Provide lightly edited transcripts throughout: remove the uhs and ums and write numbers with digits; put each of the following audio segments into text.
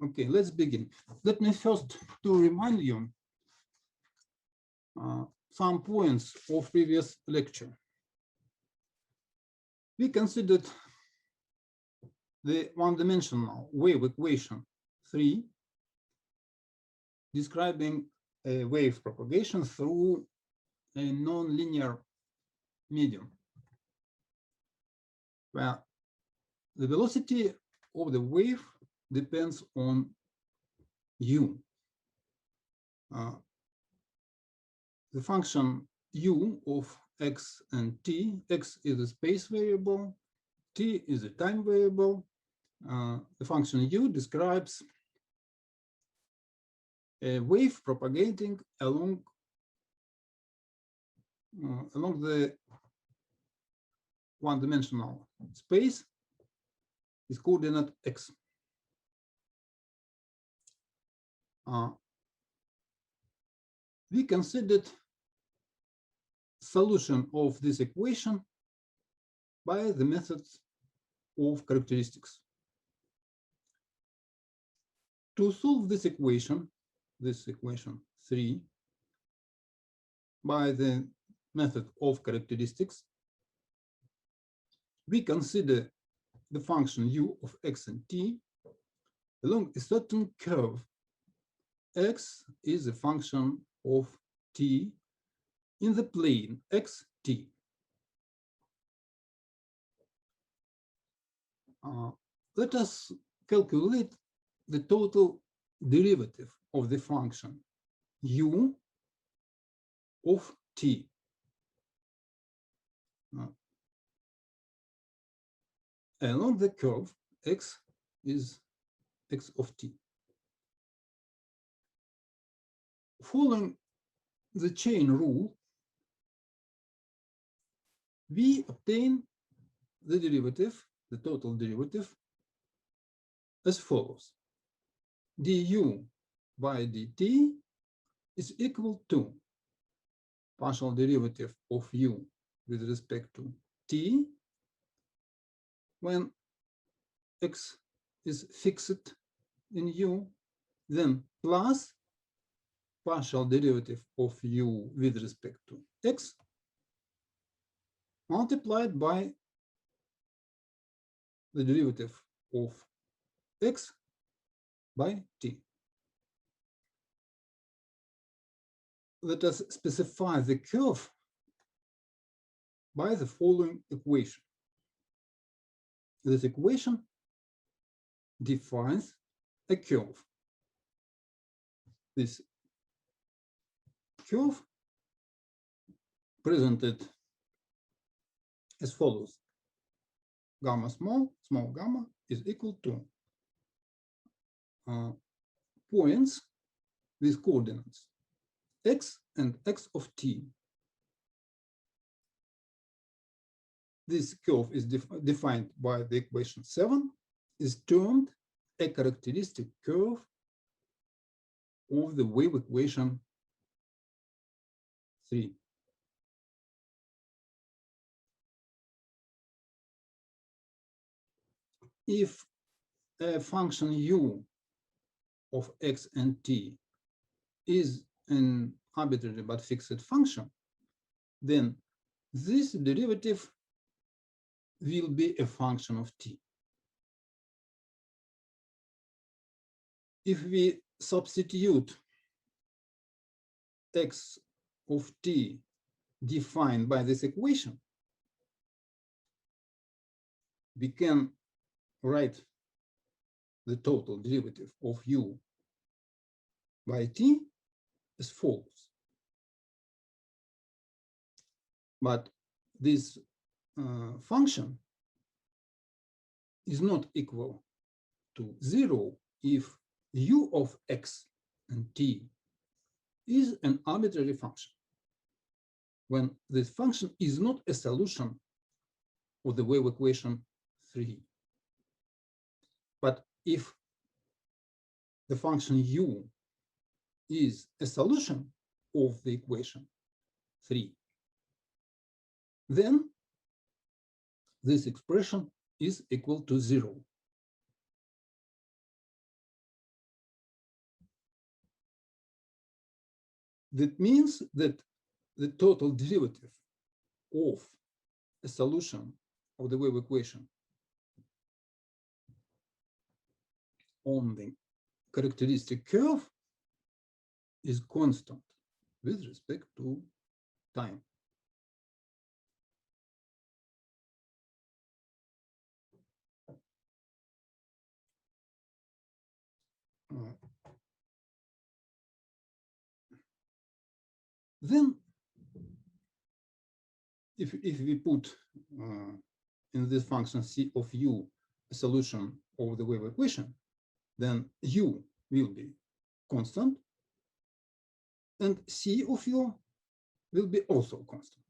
Okay, let's begin. Let me first to remind you some points of previous lecture. We considered the one-dimensional wave equation 3, describing a wave propagation through a nonlinear medium, where the velocity of the wave depends on u. The function u of x and t, x is a space variable, t is a time variable. The function u describes a wave propagating along the one-dimensional space with coordinate x. We considered solution of this equation by the methods of characteristics. To solve this equation 3, by the method of characteristics, we consider the function u of x and t along a certain curve. X is a function of t in the plane xt. Let us calculate the total derivative of the function u of t. Along the curve, x is x of t. Following the chain rule, we obtain the derivative, the total derivative, as follows. Du by dt is equal to partial derivative of u with respect to t when x is fixed in u, then plus partial derivative of u with respect to x multiplied by the derivative of x by t. Let us specify the curve by the following equation. This equation defines a curve. This curve presented as follows. Gamma small gamma is equal to points with coordinates x and x of t. This curve is defined by the equation 7, is termed a characteristic curve of the wave equation 3. If a function u of x and t is an arbitrary but fixed function, then this derivative will be a function of t. If we substitute x of t defined by this equation, we can write the total derivative of u by t as follows. But this function is not equal to 0 if u of x and t is an arbitrary function, when this function is not a solution of the wave equation 3. But if the function u is a solution of the equation 3, then this expression is equal to 0. That means that the total derivative of a solution of the wave equation on the characteristic curve is constant with respect to time. Then, if we put in this function c of u a solution of the wave equation, then u will be constant and c of u will be also constant.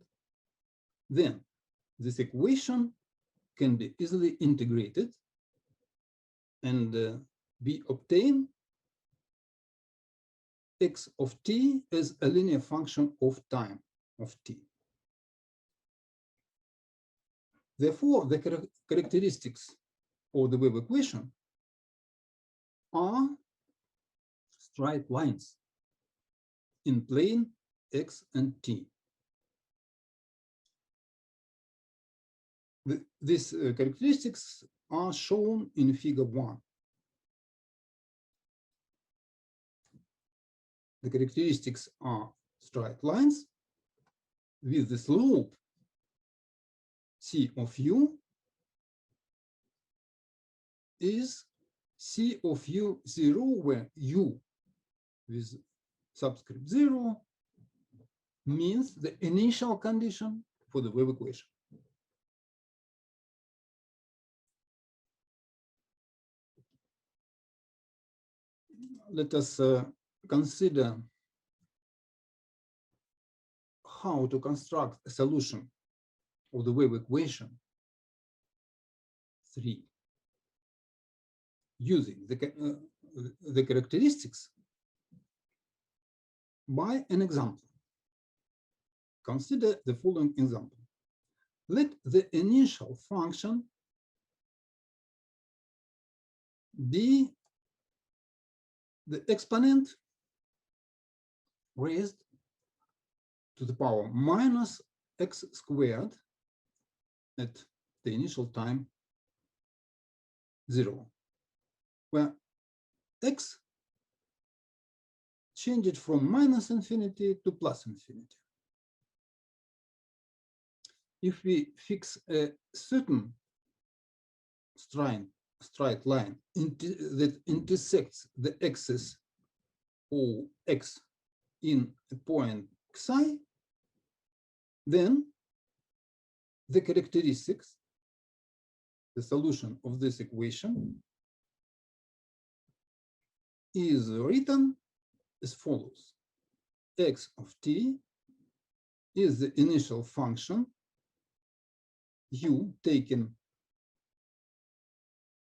Then this equation can be easily integrated and we obtain x of t as a linear function of time of t. Therefore, the characteristics of the wave equation are straight lines in plane x and t. These characteristics are shown in figure 1. The characteristics are straight lines with the slope c of u is c of u0, where u with subscript 0 means the initial condition for the wave equation. Let us consider how to construct a solution of the wave equation 3 using the characteristics by an example. Consider the following example. Let the initial function be the exponent raised to the power minus x squared at the initial time 0, where x changed from minus infinity to plus infinity. If we fix a certain straight line that intersects the axis of x in a point xi, then the characteristics, the solution of this equation, is written as follows. X of t is the initial function u taking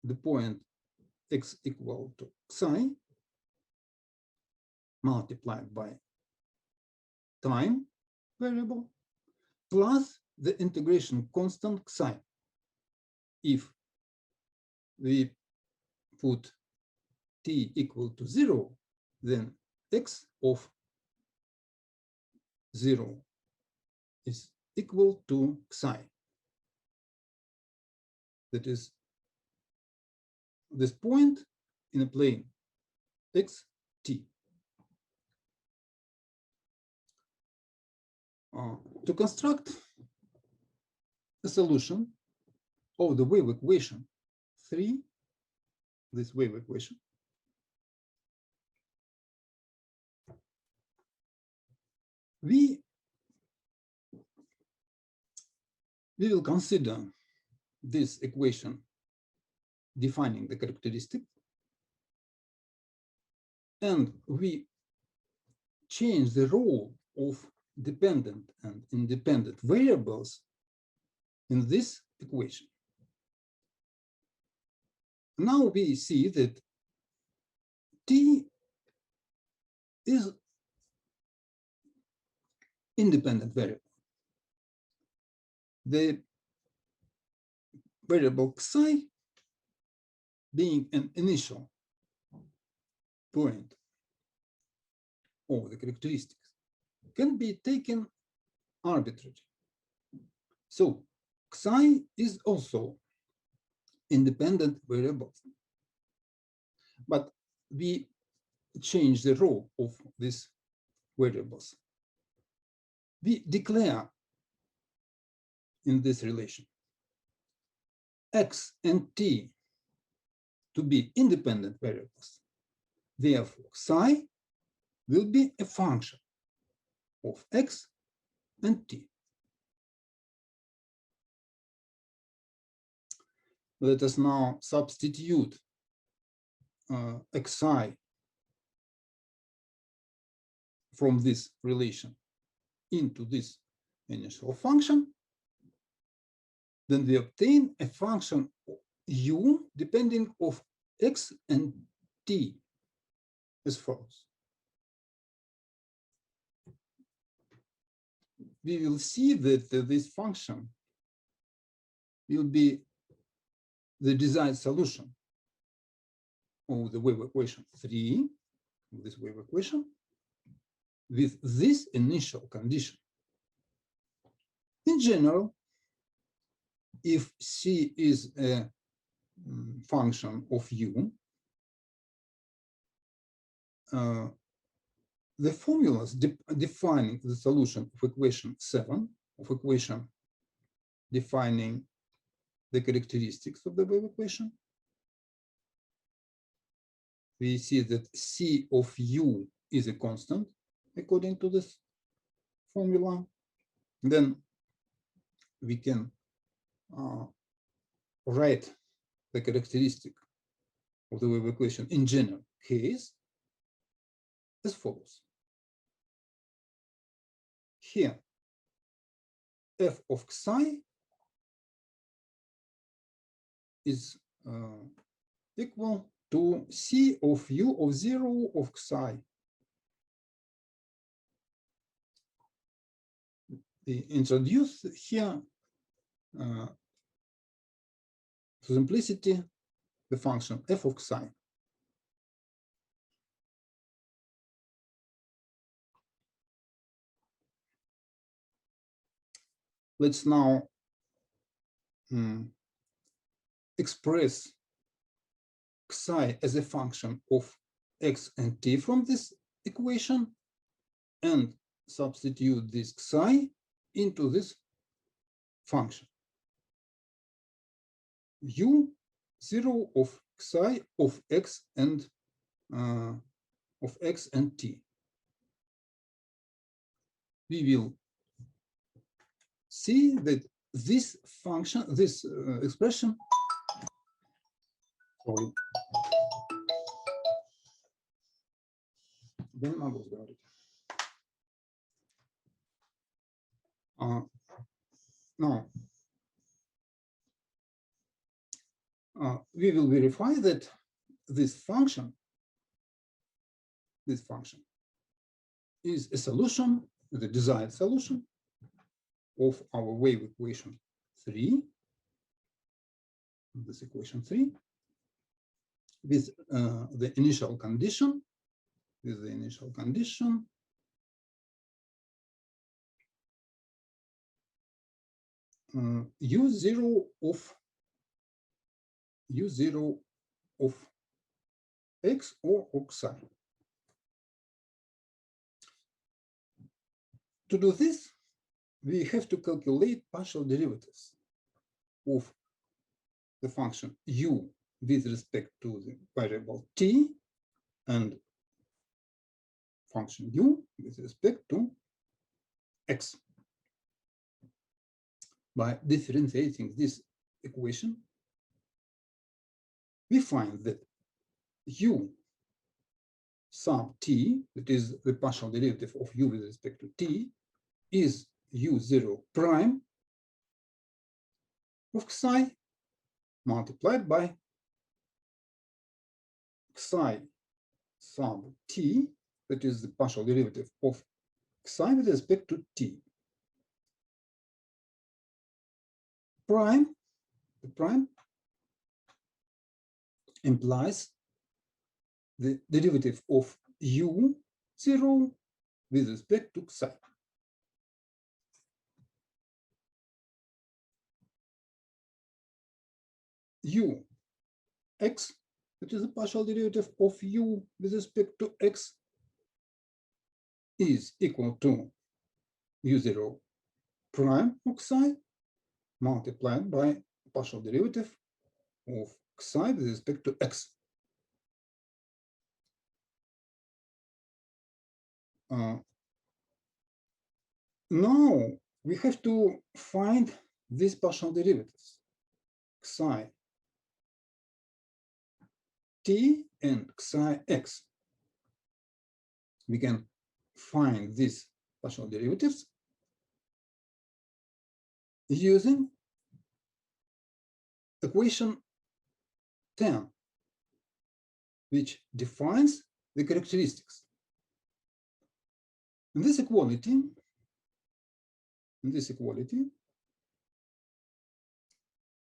the point x equal to xi multiplied by time variable plus the integration constant xi. If we put t equal to 0, then x of 0 is equal to xi. That is this point in a plane x, t. To construct a solution of the wave equation 3, this wave equation, we will consider this equation defining the characteristic, and we change the role of dependent and independent variables in this equation. Now we see that t is independent variable. The variable xi being an initial point of the characteristics. can be taken arbitrarily. So xi is also independent variable, but we change the role of these variables. We declare in this relation x and t to be independent variables. Therefore, psi will be a function of x and t. Let us now substitute xi from this relation into this initial function. Then we obtain a function u depending of x and t as follows. We will see that this function will be the desired solution of the wave equation 3, this wave equation, with this initial condition. In general, if C is a function of U, the formulas defining the solution of equation 7, of equation defining the characteristics of the wave equation, we see that C of U is a constant according to this formula. Then we can write the characteristic of the wave equation in general case as follows. Here, f of xi is equal to C of U of 0 of xi. We introduce here, for simplicity, the function f of xi. Let's now express xi as a function of x and t from this equation and substitute this xi into this function. U 0 of xi of x and t. We will see that this function, this expression, sorry, now we will verify that this function is a solution, the desired solution of our wave equation 3, this equation 3, with the initial condition, U0 of x or of xi. To do this, we have to calculate partial derivatives of the function u with respect to the variable t and function u with respect to x. By differentiating this equation, we find that u sub t, that is the partial derivative of u with respect to t, is u0 prime of xi multiplied by xi sub t, that is the partial derivative of xi with respect to t. The prime implies the derivative of u0 with respect to xi. u x, that is the partial derivative of u with respect to x, is equal to u0 prime of psi multiplied by partial derivative of psi with respect to x. Now we have to find these partial derivatives, psi t and psi x. We can find these partial derivatives using equation 10, which defines the characteristics. In this equality,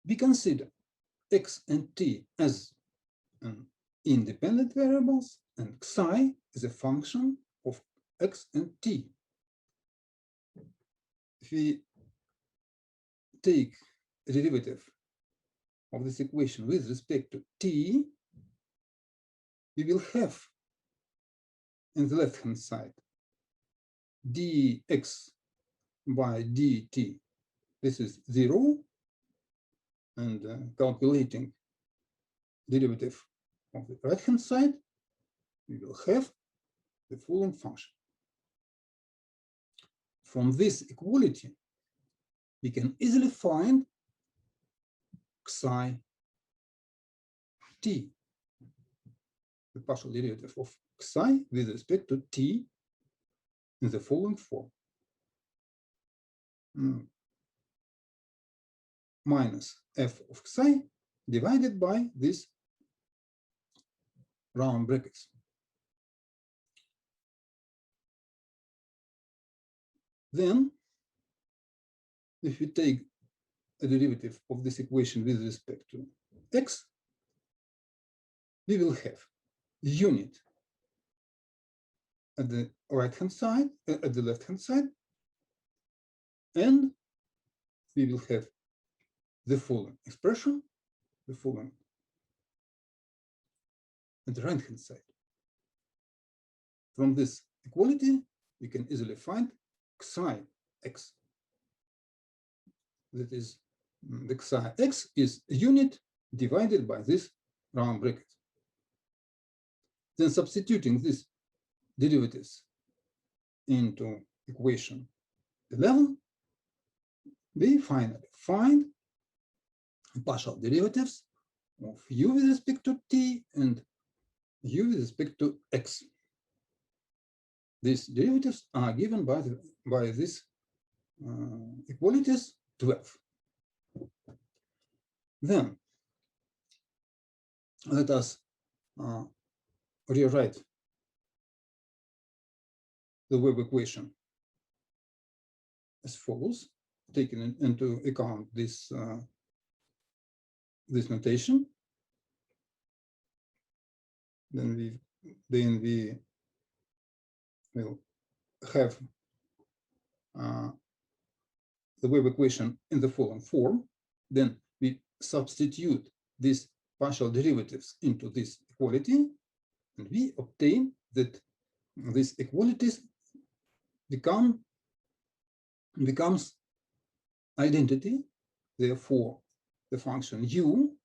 we consider x and t as independent variables, and psi is a function of x and t. If we take a derivative of this equation with respect to t, we will have in the left-hand side dx by dt. This is 0, and calculating derivative of the right-hand side, we will have the following function. From this equality, we can easily find psi t, the partial derivative of psi with respect to t, in the following form. Minus f of psi divided by this round brackets. Then, if we take a derivative of this equation with respect to x, we will have unit at the right-hand side, at the left-hand side, and we will have the following expression, the following at the right-hand side. From this equality, we can easily find psi x. That is, the psi x is a unit divided by this round bracket. Then substituting these derivatives into equation 11, we finally find partial derivatives of u with respect to t and u with respect to x. These derivatives are given by this equalities 12. Then let us rewrite the wave equation as follows, taking into account this this notation. Then we will have the wave equation in the following form. Then we substitute these partial derivatives into this equality, and we obtain that these equalities becomes identity. Therefore, the function u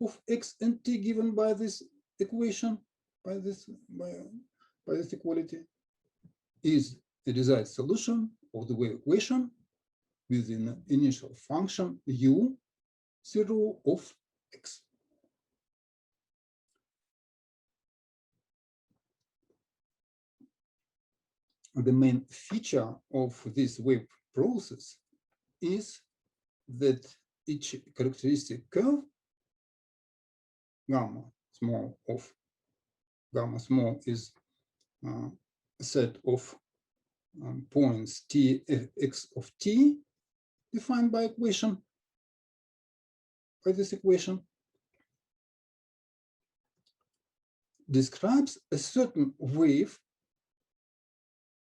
of x and t given by this equation, by this equality, is a desired solution of the wave equation with an initial function u0 of x. The main feature of this wave process is that each characteristic curve gamma small is a set of points t x of t defined by this equation, describes a certain wave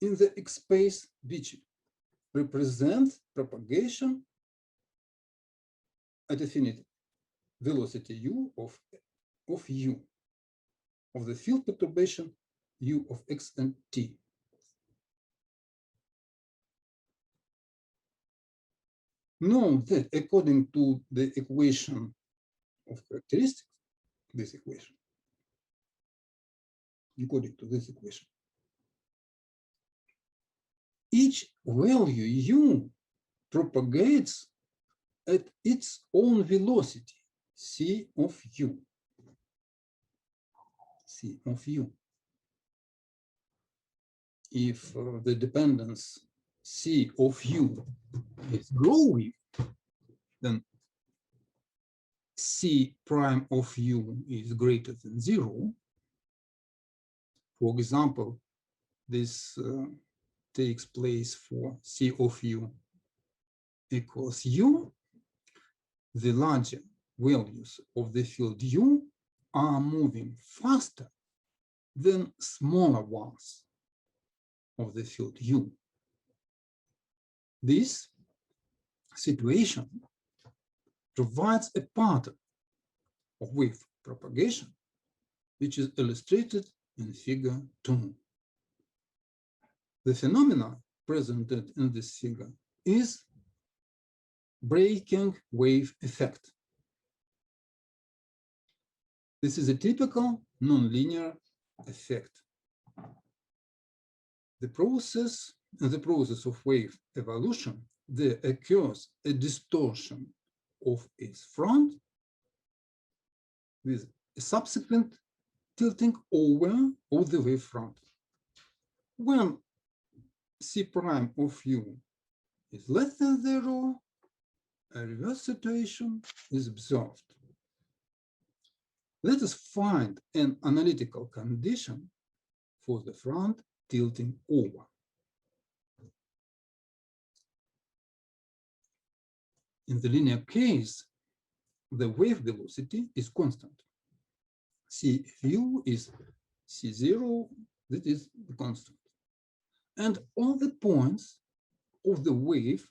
in the x space which represents propagation at infinity. velocity u of u, of the field perturbation u of x and t. Note that according to the equation of characteristics, this equation, according to this equation, each value u propagates at its own velocity, c of u. C of u. If the dependence c of u is growing, then c prime of u is greater than 0. For example, this takes place for c of u equals u. The larger values of the field u are moving faster than smaller ones of the field u. This situation provides a pattern of wave propagation, which is illustrated in figure 2. The phenomena presented in this figure is breaking wave effect. This is a typical nonlinear effect. In the process of wave evolution, there occurs a distortion of its front with a subsequent tilting over of the wave front. When c prime of u is less than 0, a reverse situation is observed. Let us find an analytical condition for the front tilting over. In the linear case, the wave velocity is constant. C of u is c0, that is the constant. And all the points of the wave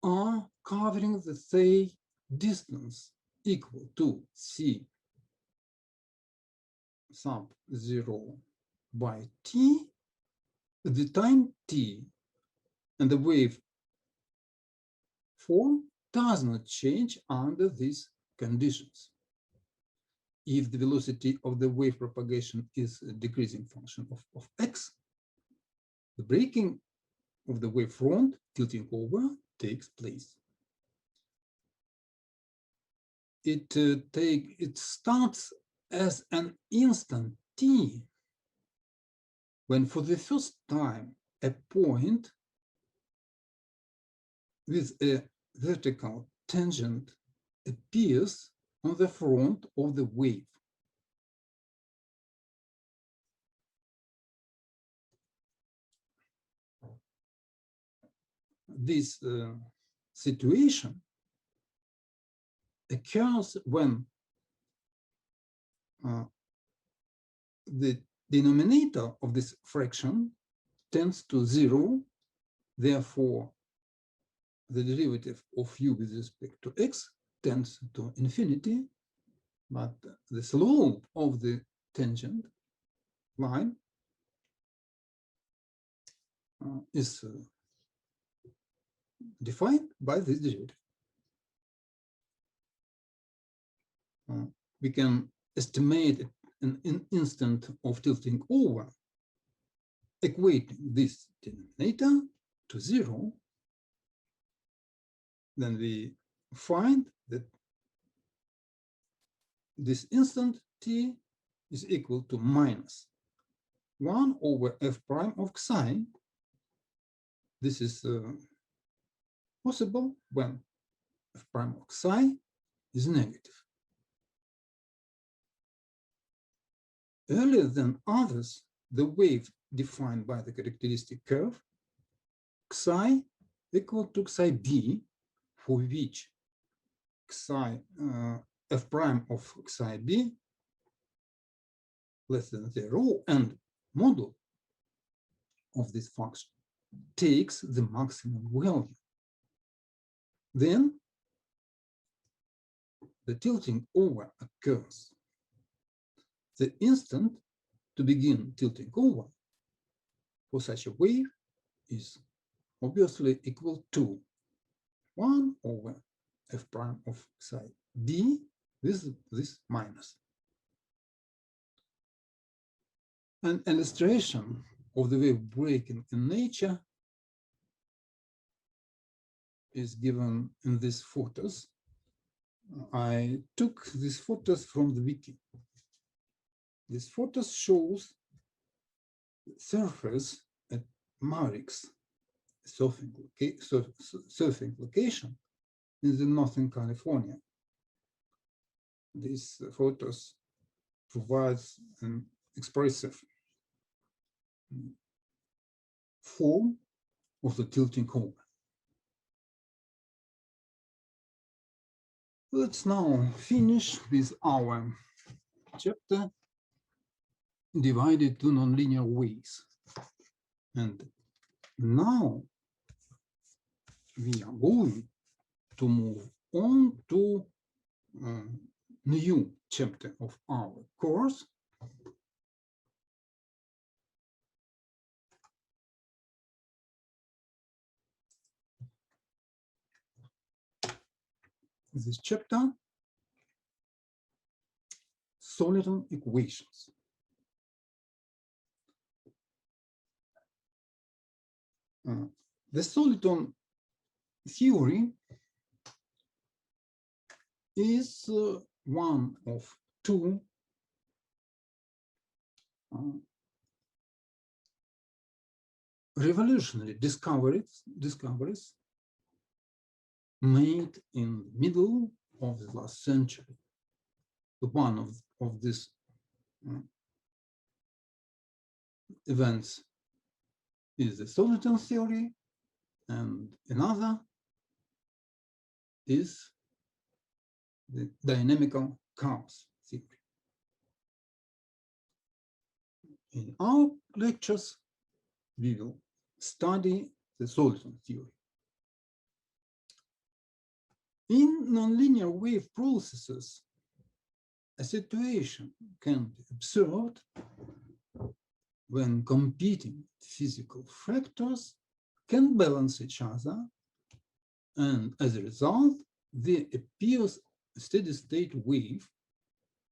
are covering the same distance equal to c sub 0 by t at the time t, and the wave form does not change under these conditions. If the velocity of the wave propagation is a decreasing function of x, the breaking of the wave front tilting over takes place. It starts as an instant t when for the first time a point with a vertical tangent appears on the front of the wave. This situation occurs when the denominator of this fraction tends to 0, therefore the derivative of u with respect to x tends to infinity, but the slope of the tangent line is defined by this derivative. We can estimate an instant of tilting over, equating this denominator to 0. Then we find that this instant t is equal to minus 1 over f prime of psi. This is possible when f prime of psi is negative. Earlier than others, the wave defined by the characteristic curve psi equal to psi b, for which psi f prime of psi b less than 0 and model of this function takes the maximum value. Then the tilting over occurs. The instant to begin tilting over for such a wave is obviously equal to 1 over f prime of psi b with this minus. An illustration of the wave breaking in nature is given in these photos. I took these photos from the wiki. This photos shows surface at Marix surfing location in the Northern California. These photos provides an expressive form of the tilting over. Let's now finish with our chapter divided to nonlinear ways. And now we are going to move on to a new chapter of our course. This chapter, Soliton equations. The Soliton theory is one of two revolutionary discoveries made in the middle of the last century. One of these events is the Soliton theory, and another is the dynamical chaos theory. In our lectures, we will study the Soliton theory. In nonlinear wave processes, a situation can be observed when competing physical factors can balance each other, and as a result, there appears a steady-state wave.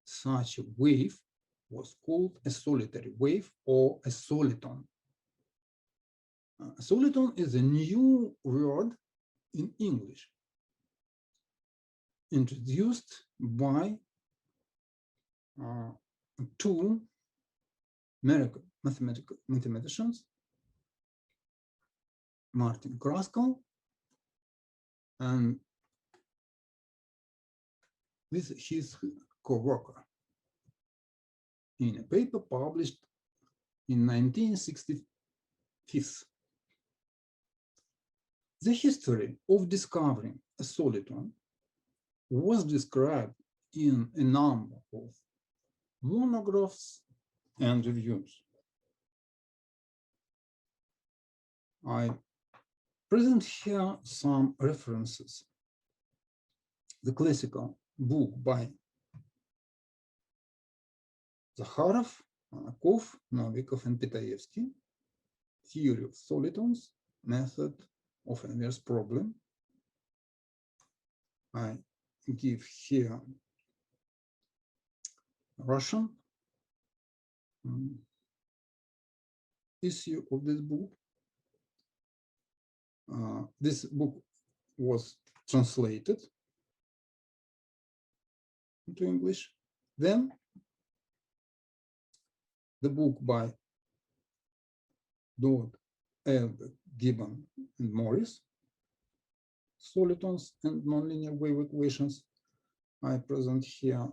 Such a wave was called a solitary wave or a soliton. A soliton is a new word in English, introduced by two American mathematicians, Martin Kraskell and with his co-worker in a paper published in 1965. The history of discovering a soliton was described in a number of monographs and reviews. I present here some references. The classical book by Zakharov, Anakov, Novikov, and Petaevsky, Theory of Solitons, Method of Inverse Problem. I give here Russian issue of this book. This book was translated into English. Then the book by Dodd, Elbert, Gibbon, and Morris, Solitons and Nonlinear Wave Equations. I present here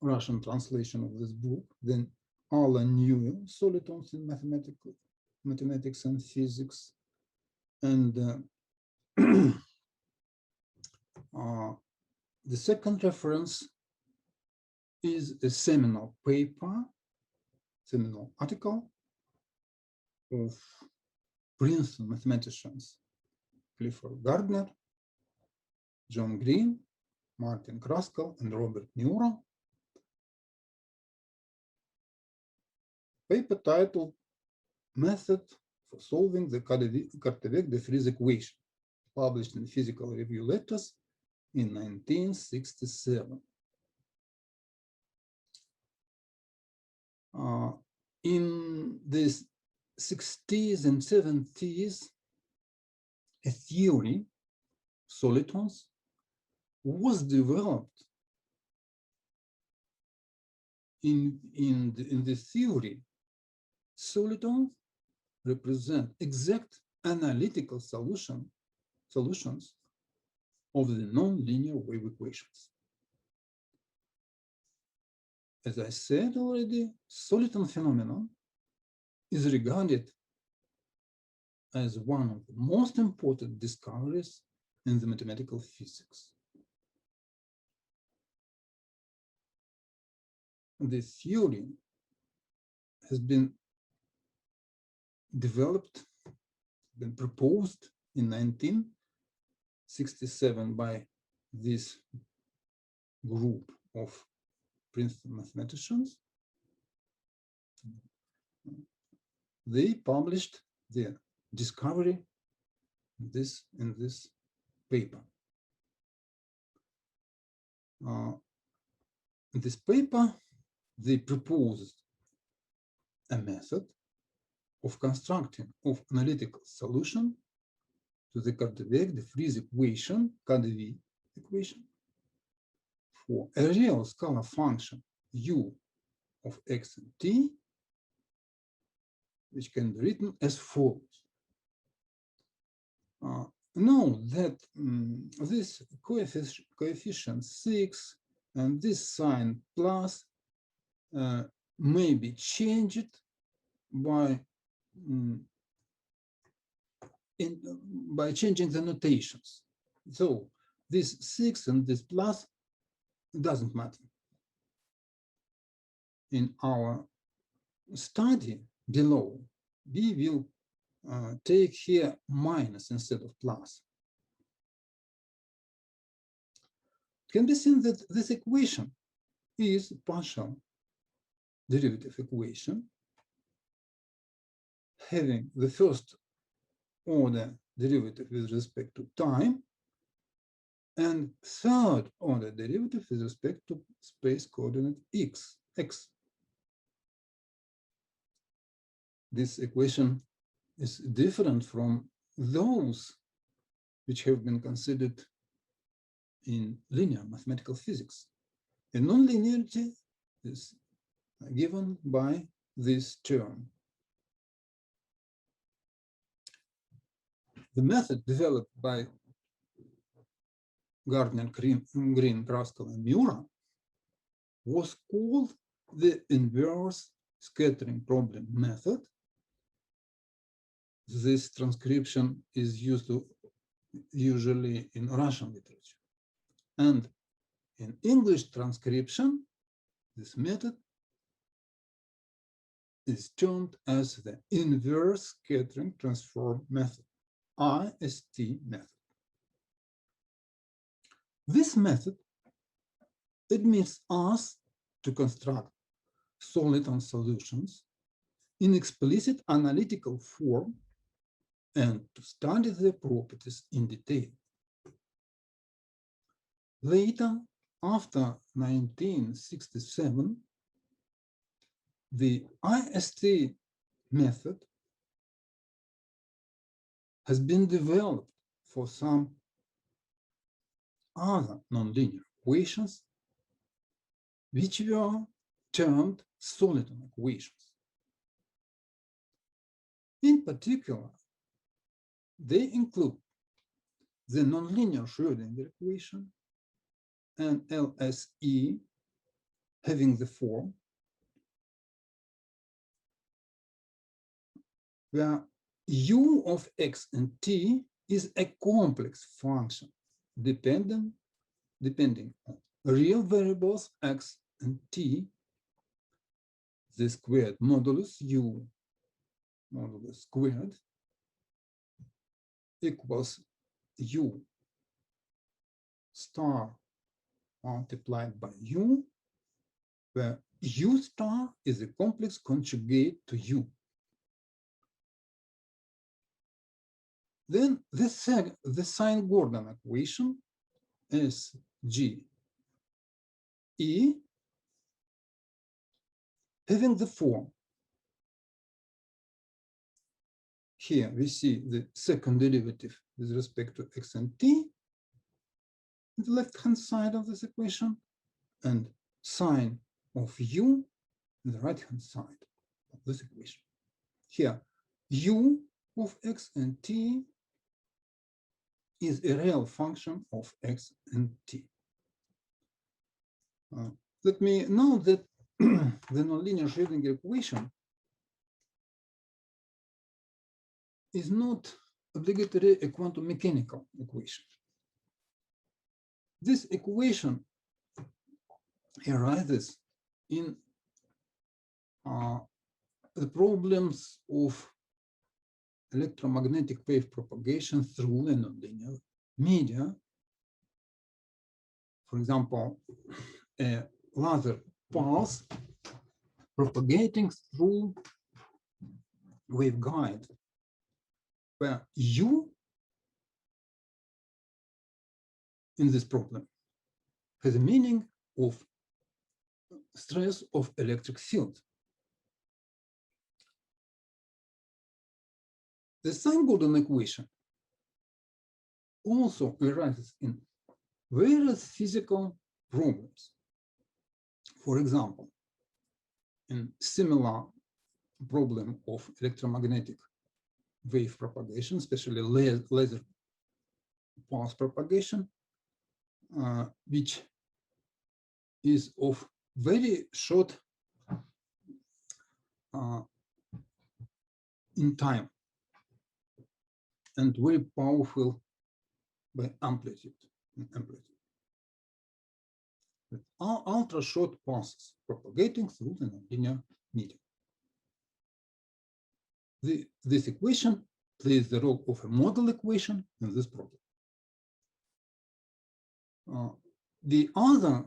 Russian translation of this book. Then Alan Newell, Solitons in Mathematics and Physics. And the second reference is a seminal paper, seminal article of Princeton mathematicians Clifford Gardner, John Green, Martin Kraskell and Robert Miura, paper titled Method for Solving the Cartevec-de Vries equation, published in Physical Review Letters in 1967. In the 60s and 70s, a theory, solitons, was developed. In this theory, solitons represent exact analytical solutions of the nonlinear wave equations. As I said already, soliton phenomenon is regarded as one of the most important discoveries in the mathematical physics. This theory has been developed, been proposed in 1967 by this group of Princeton mathematicians. They published their discovery in this paper. In this paper, they proposed a method of constructing of analytical solution to the Cartevec-de Vries equation, KdV equation, for a real scalar function u of x and t, which can be written as follows. Note that this coefficient 6 and this sign plus may be changed by changing the notations. So this 6 and this plus doesn't matter. In our study below, we will take here minus instead of plus. It can be seen that this equation is a partial derivative equation having the first order derivative with respect to time and third order derivative with respect to space coordinate x. This equation is different from those which have been considered in linear mathematical physics. And nonlinearity is given by this term. The method developed by Gardner, Green, Kraskell, and Miura was called the inverse scattering problem method. This transcription is used usually in Russian literature. And in English transcription, this method is termed as the inverse scattering transform method, IST method. This method admits us to construct Soliton solutions in explicit analytical form and to study their properties in detail. Later, after 1967, the IST method has been developed for some other nonlinear equations which were termed Soliton equations. In particular, they include the nonlinear Schrödinger equation and LSE having the form where u of x and t is a complex function depending on real variables x and t, the squared modulus u modulus squared equals u star multiplied by U, where U star is a complex conjugate to U. Then the sign-Gordon equation is G E having the form. Here we see the second derivative with respect to x and t on the left-hand side of this equation, and sine of u on the right-hand side of this equation. Here, u of x and t is a real function of x and t. Let me know that the nonlinear Schrödinger equation is not obligatory a quantum mechanical equation. This equation arises in the problems of electromagnetic wave propagation through a nonlinear media. For example, a laser pulse propagating through waveguide, where U in this problem has a meaning of stress of electric field. The sign-Gordon equation also arises in various physical problems. For example, in similar problem of electromagnetic wave propagation, especially laser pulse propagation, which is of very short in time and very powerful by amplitude. Ultra short pulses propagating through the nonlinear medium. This equation plays the role of a model equation in this problem. The other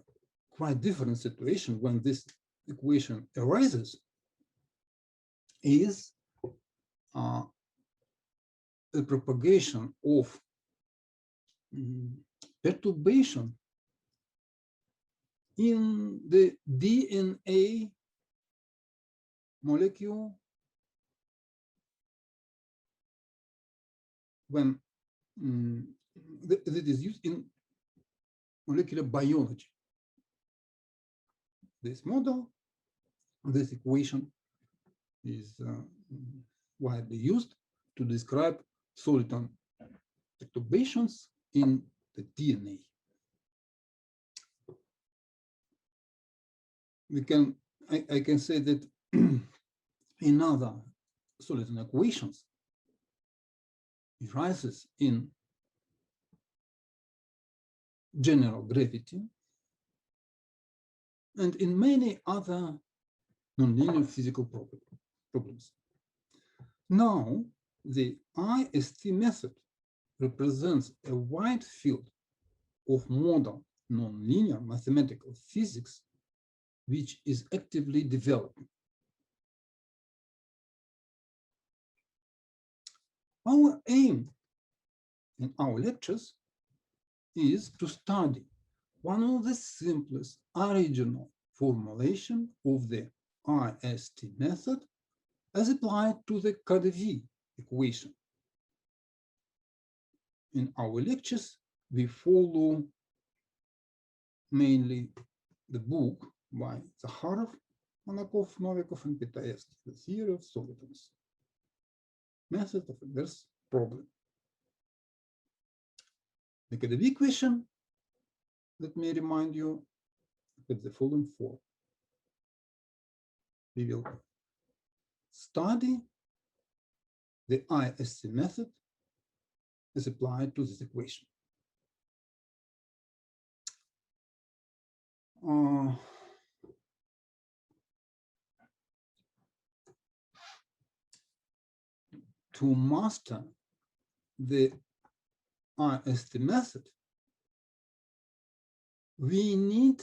quite different situation when this equation arises is the propagation of perturbation in the DNA molecule when that is used in molecular biology. This model, this equation is widely used to describe Soliton perturbations in the DNA. I can say that in other Soliton equations, it rises in general gravity and in many other nonlinear physical problems. Now, the IST method represents a wide field of modern nonlinear mathematical physics which is actively developing. Our aim in our lectures is to study one of the simplest original formulation of the IST method as applied to the Cauchy equation. In our lectures, we follow mainly the book by Zakharov, Monakov, Novikov, and Pitaevsky, The Theory of Solitons, Method of Inverse Problem. The Cauchy equation, let me remind you, with the following form. We will study the IST method as applied to this equation. To master the IST method, we need,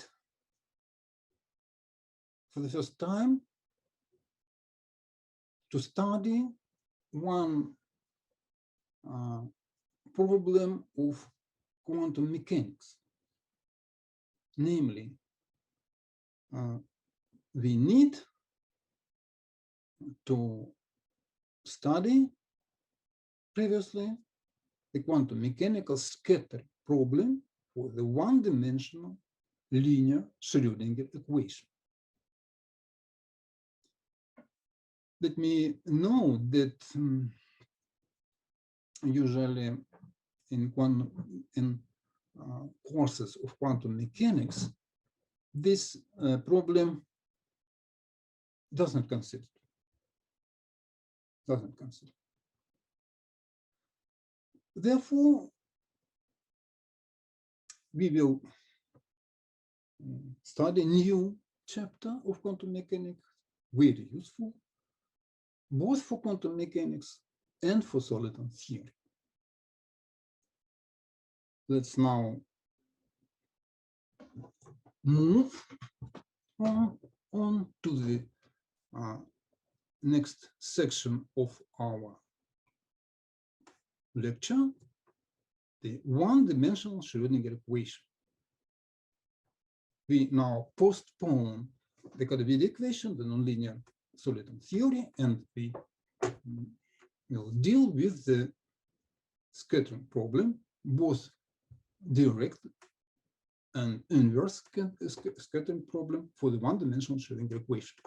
for the first time, to study one problem of quantum mechanics. Namely, we need to study previously the quantum mechanical scattering problem for the one-dimensional linear Schrödinger equation. Let me note that usually in courses of quantum mechanics, this problem doesn't consider. Therefore, we will study a new chapter of quantum mechanics, very useful, both for quantum mechanics and for Soliton theory. Let's now move on to the next section of our lecture, the one-dimensional Schrödinger equation. We now postpone the Cauchy equation, the nonlinear Soliton theory, and we will deal with the scattering problem, both direct and inverse scattering problem for the one-dimensional Schrödinger equation.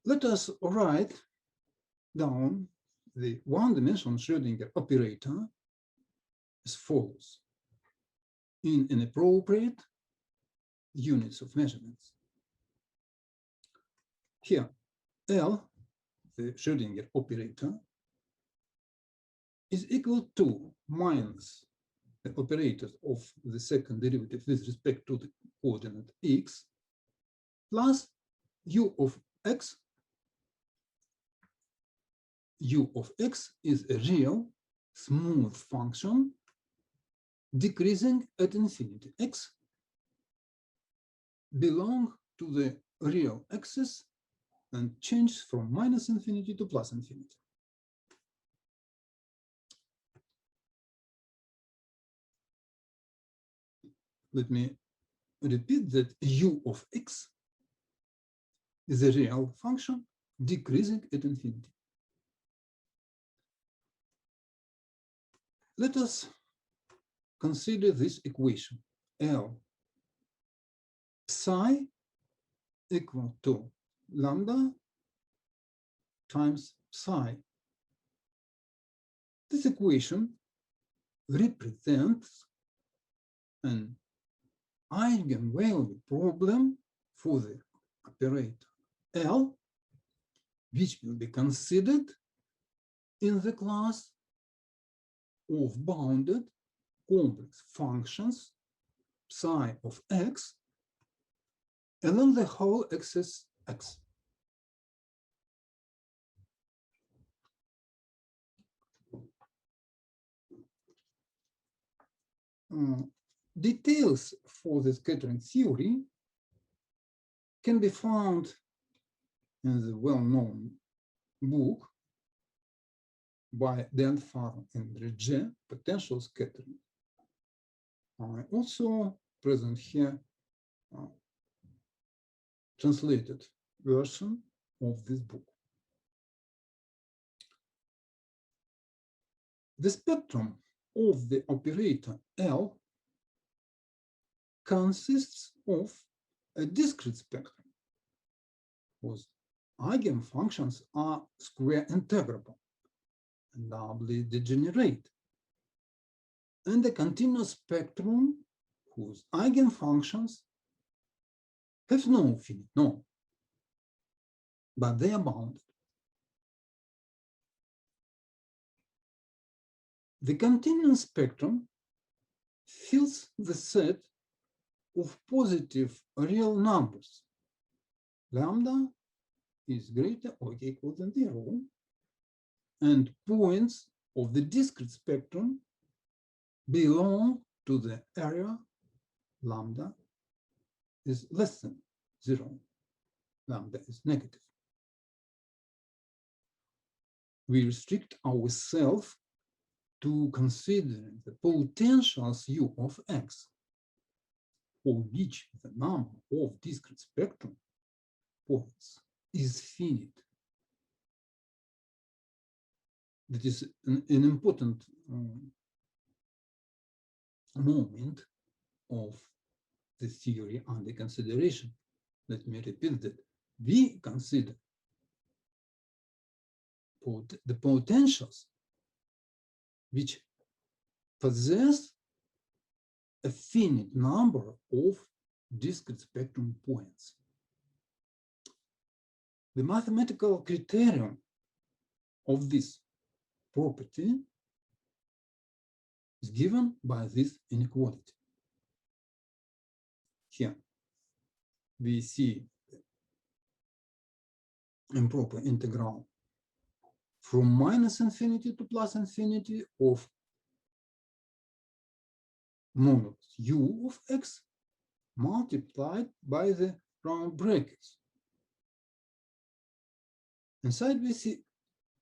Let us write down the one-dimensional Schrödinger operator as follows in an appropriate units of measurements. Here, L, the Schrödinger operator, is equal to minus the operators of the second derivative with respect to the coordinate x plus u of x. U of x is a real smooth function decreasing at infinity. X belong to the real axis and changes from minus infinity to plus infinity. Let me repeat that u of x is a real function decreasing at infinity. Let us consider this equation. L psi equal to lambda times psi. This equation represents an eigenvalue problem for the operator L, which will be considered in the class of bounded complex functions psi of x along the whole axis x. Details for the scattering theory can be found in the well-known book by Denfar and Rege, Potential Scattering. I also present here translated version of this book. The spectrum of the operator L consists of a discrete spectrum whose eigenfunctions are square integrable and doubly degenerate, and a continuous spectrum whose eigenfunctions have no finite, no, but they are bounded. The continuous spectrum fills the set of positive real numbers. Lambda is greater or equal than 0, and points of the discrete spectrum belong to the area lambda is less than 0, lambda is negative. We restrict ourselves to considering the potentials u of x, for which the number of discrete spectrum points is finite. That is an important moment of the theory under consideration. Let me repeat that. We consider the potentials which possess a finite number of discrete spectrum points. The mathematical criterion of this property is given by this inequality. Here we see improper integral from minus infinity to plus infinity of modulus u of x multiplied by the round brackets. Inside we see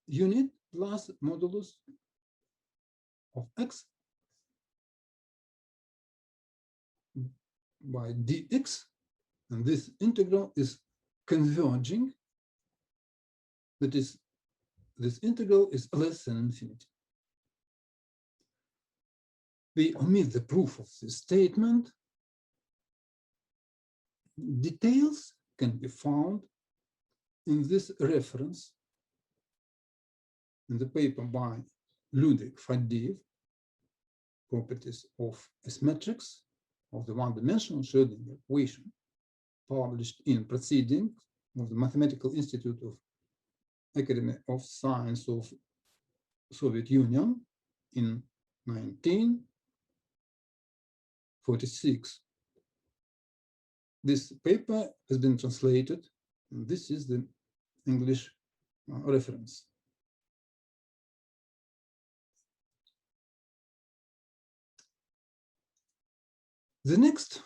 unit plus modulus of x by dx, and this integral is converging. That is, this integral is less than infinity. We omit the proof of this statement. Details can be found in this reference in the paper by Ludwig Faddeev, Properties of S-matrix of the one-dimensional Schrödinger equation, published in Proceedings of the Mathematical Institute of Academy of Science of Soviet Union in 1946. This paper has been translated, and this is the English reference. The next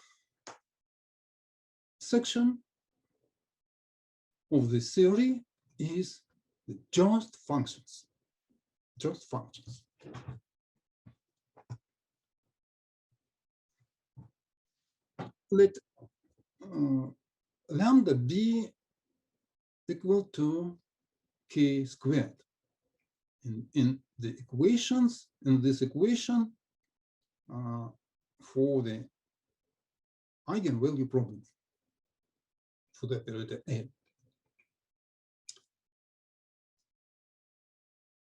section of this theory is the just functions. Just functions. Let lambda be equal to k squared. In the equations, in this equation, for the eigenvalue problem for the operator A.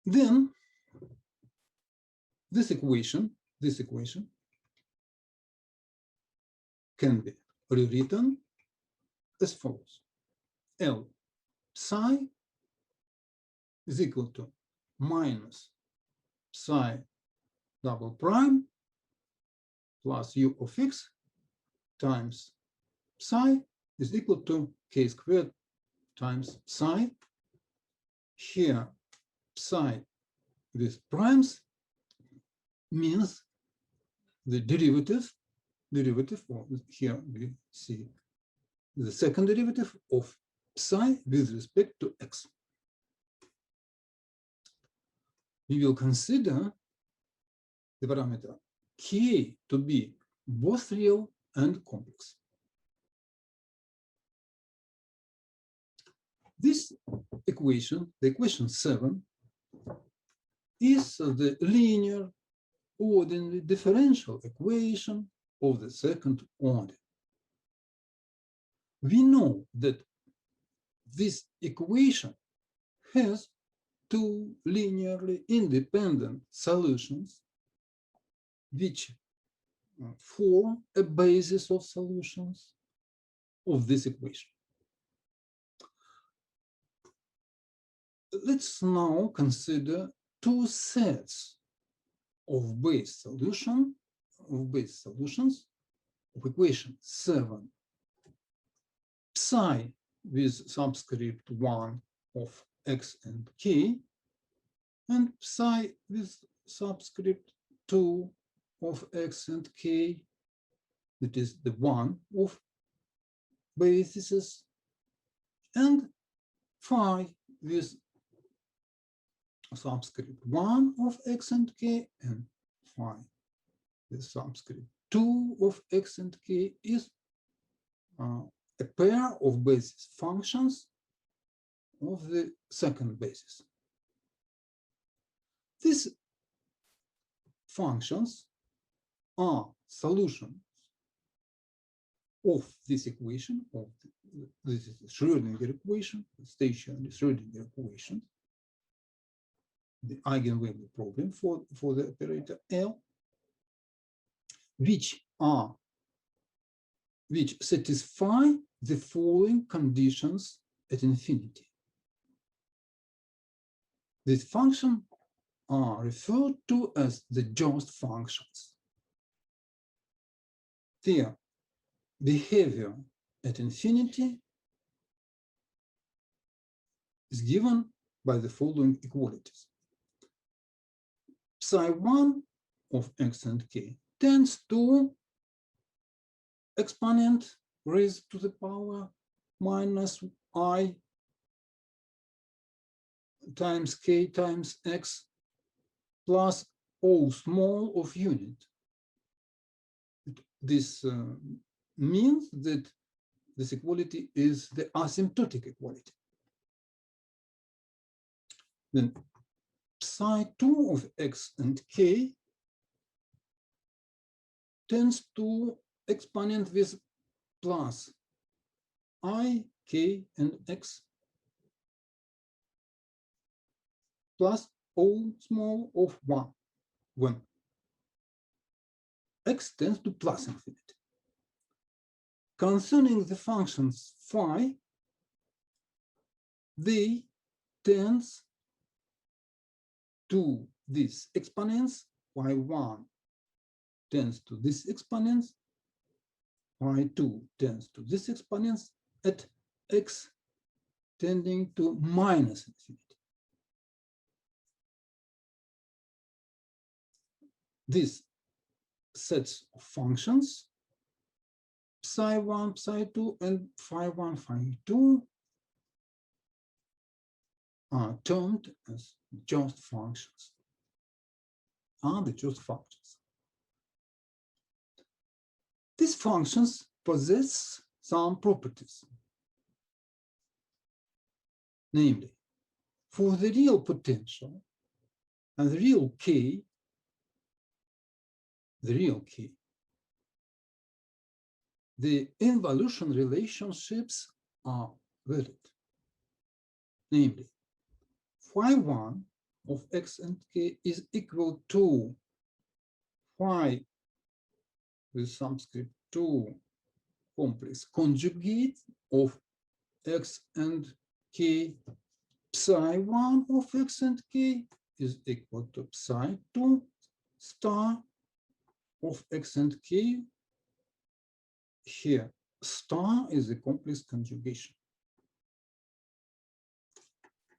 Then this equation can be rewritten as follows. L psi is equal to minus psi double prime plus u of x times psi is equal to k squared times psi. Here, psi with primes means the derivative, or here we see the second derivative of psi with respect to x. We will consider the parameter k to be both real and complex. This equation, the equation 7, is the linear ordinary differential equation of the second order. We know that this equation has two linearly independent solutions which form a basis of solutions of this equation. Let's now consider two sets of base solutions of equation 7. Psi with subscript 1 of x and k, and psi with subscript 2 of x and k, that is the one of bases, and phi with subscript 1 of x and k, and phi with subscript 2 of x and k is a pair of basis functions of the second basis. These functions are solutions of this equation, this is the Schrödinger equation, the stationary Schrödinger equation, the eigenvalue problem for the operator L, which satisfy the following conditions at infinity. These functions are referred to as the just functions. Their behavior at infinity is given by the following equalities. Psi1 of x and k tends to exponent raised to the power minus I times k times x plus O small of unit. This means that this equality is the asymptotic equality. Then psi2 of x and k tends to exponent with plus I, k, and x plus O small of 1 when x tends to plus infinity. Concerning the functions phi, they tends to these exponents, phi1 tends to this exponents, phi2 tends to this exponents at x tending to minus infinity. These sets of functions, psi1, psi2, and phi1, phi2 are termed as just functions, are the just functions. These functions possess some properties. Namely, for the real potential and the real k, the involution relationships are valid. Namely, phi1 of x and k is equal to phi with subscript 2 complex conjugate of x and k. Psi1 of x and k is equal to psi2 star of x and k. Here, star is a complex conjugation.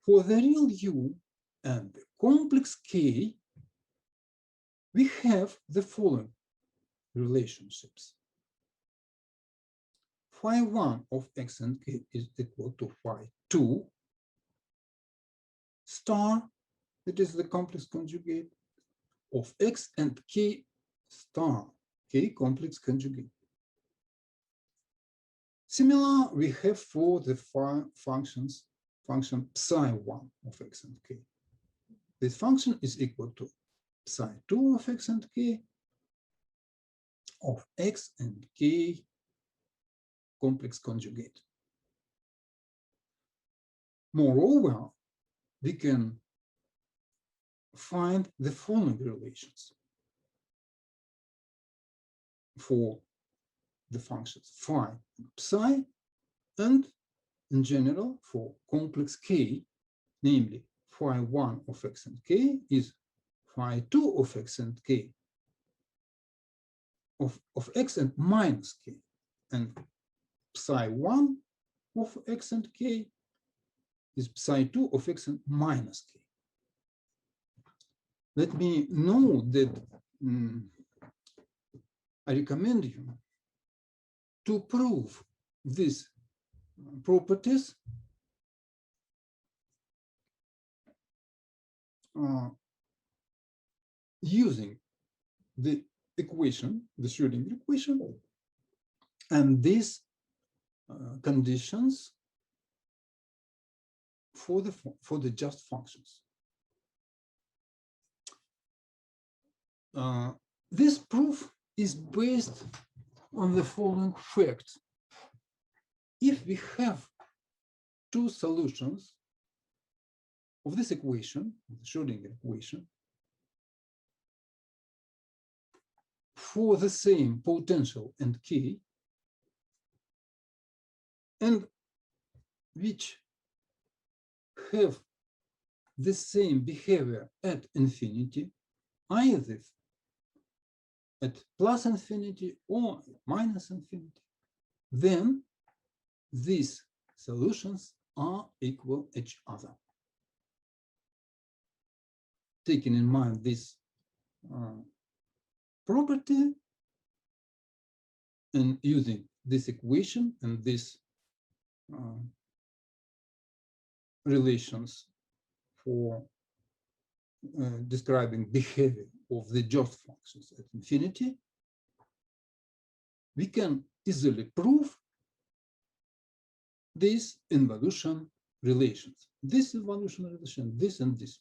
For the real u and the complex k, we have the following relationships. Phi1 of x and k is equal to phi2 star, that is the complex conjugate, of x and k star, k complex conjugate. Similar we have for the function psi1 of x and k. This function is equal to psi2 of x and k of x and k complex conjugate. Moreover, we can find the following relations for the functions phi and psi, and in general for complex k, namely phi1 of x and k is phi2 of x and k of x and minus k, and psi1 of x and k is psi2 of x and minus k. Let me note that I recommend you to prove these properties using the equation, the Schrödinger equation, and these conditions for the just functions. This proof is based on the following fact. If we have two solutions of this equation, the Schrödinger equation, for the same potential and k, and which have the same behavior at infinity, either at plus infinity or minus infinity, then these solutions are equal each other. Taking in mind this property and using this equation and these relations for describing behavior of the just functions at infinity, we can easily prove these involution relations. This involution relation, this and this.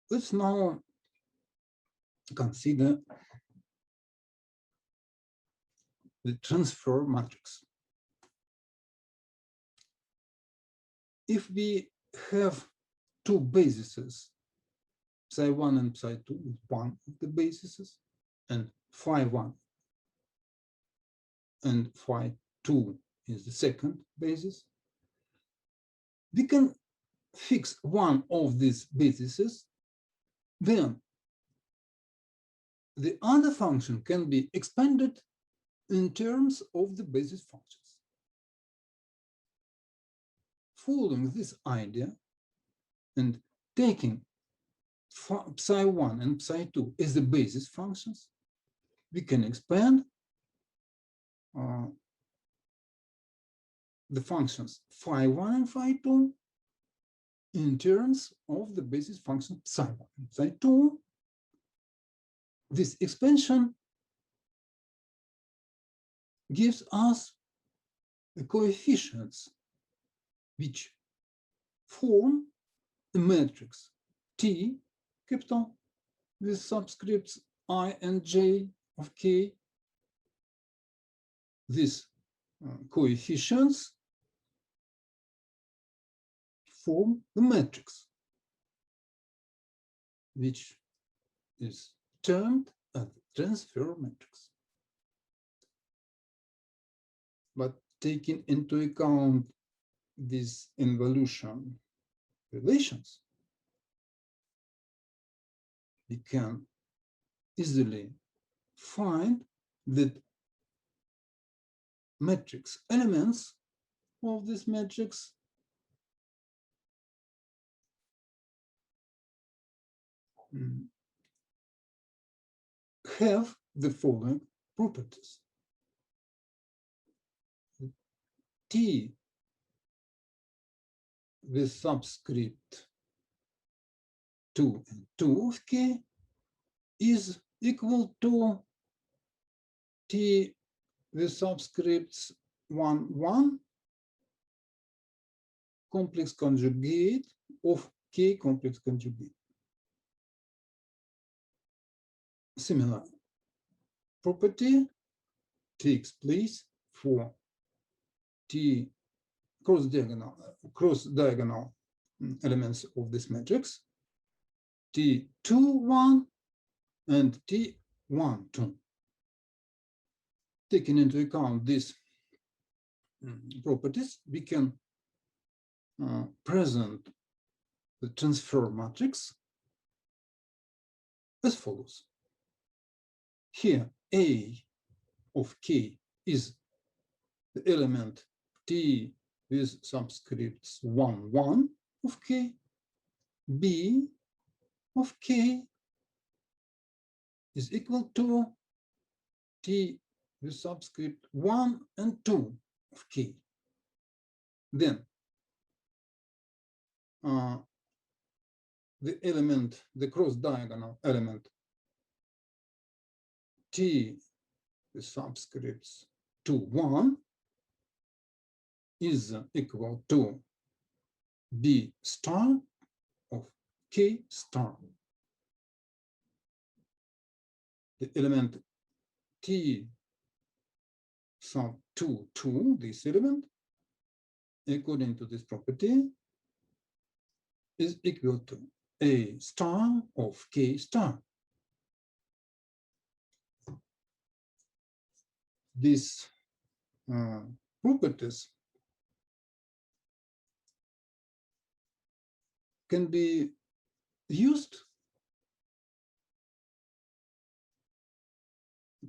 Let's now consider the transfer matrix. If we have two bases, psi1 and psi2 is one of the bases, and phi1 and phi2 is the second basis, we can fix one of these bases, then the other function can be expanded in terms of the basis functions. Following this idea and taking psi1 and psi2 as the basis functions, we can expand the functions phi1 and phi2 in terms of the basis function psi1 and psi2. This expansion gives us the coefficients which form a matrix T capital with subscripts I and J of K. These coefficients form the matrix, which is termed as the transfer matrix. But taking into account these involution relations, we can easily find that matrix elements of this matrix have the following properties. T with subscript 2 and 2 of k is equal to T with subscripts 1, 1 complex conjugate of k complex conjugate. Similar property takes place for T cross-diagonal elements of this matrix, T2, 1 and T1, 2. Taking into account these properties, we can present the transfer matrix as follows. Here, A of K is the element T with subscripts 1, 1 of K. B of k is equal to t with subscript 1 and 2 of k. Then the element, the cross-diagonal element t with subscripts 2, 1 is equal to b star of k star. The element t sub 2, 2, this element, according to this property, is equal to a star of k star. These properties can be used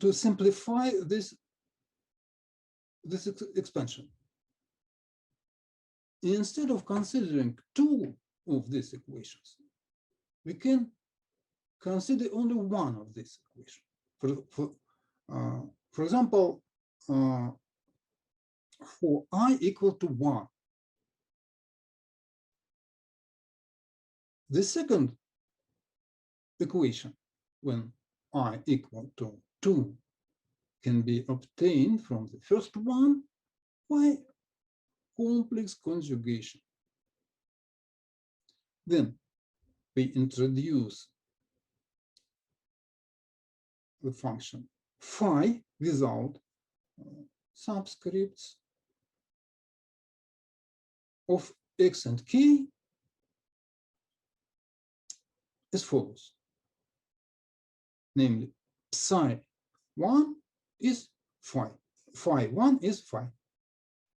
to simplify this expansion. Instead of considering two of these equations, we can consider only one of these equations. For example, for I equal to 1, the second equation, when I equal to 2, can be obtained from the first one by complex conjugation. Then we introduce the function phi without subscripts of x and k as follows. Namely, psi 1 is phi, phi 1 is phi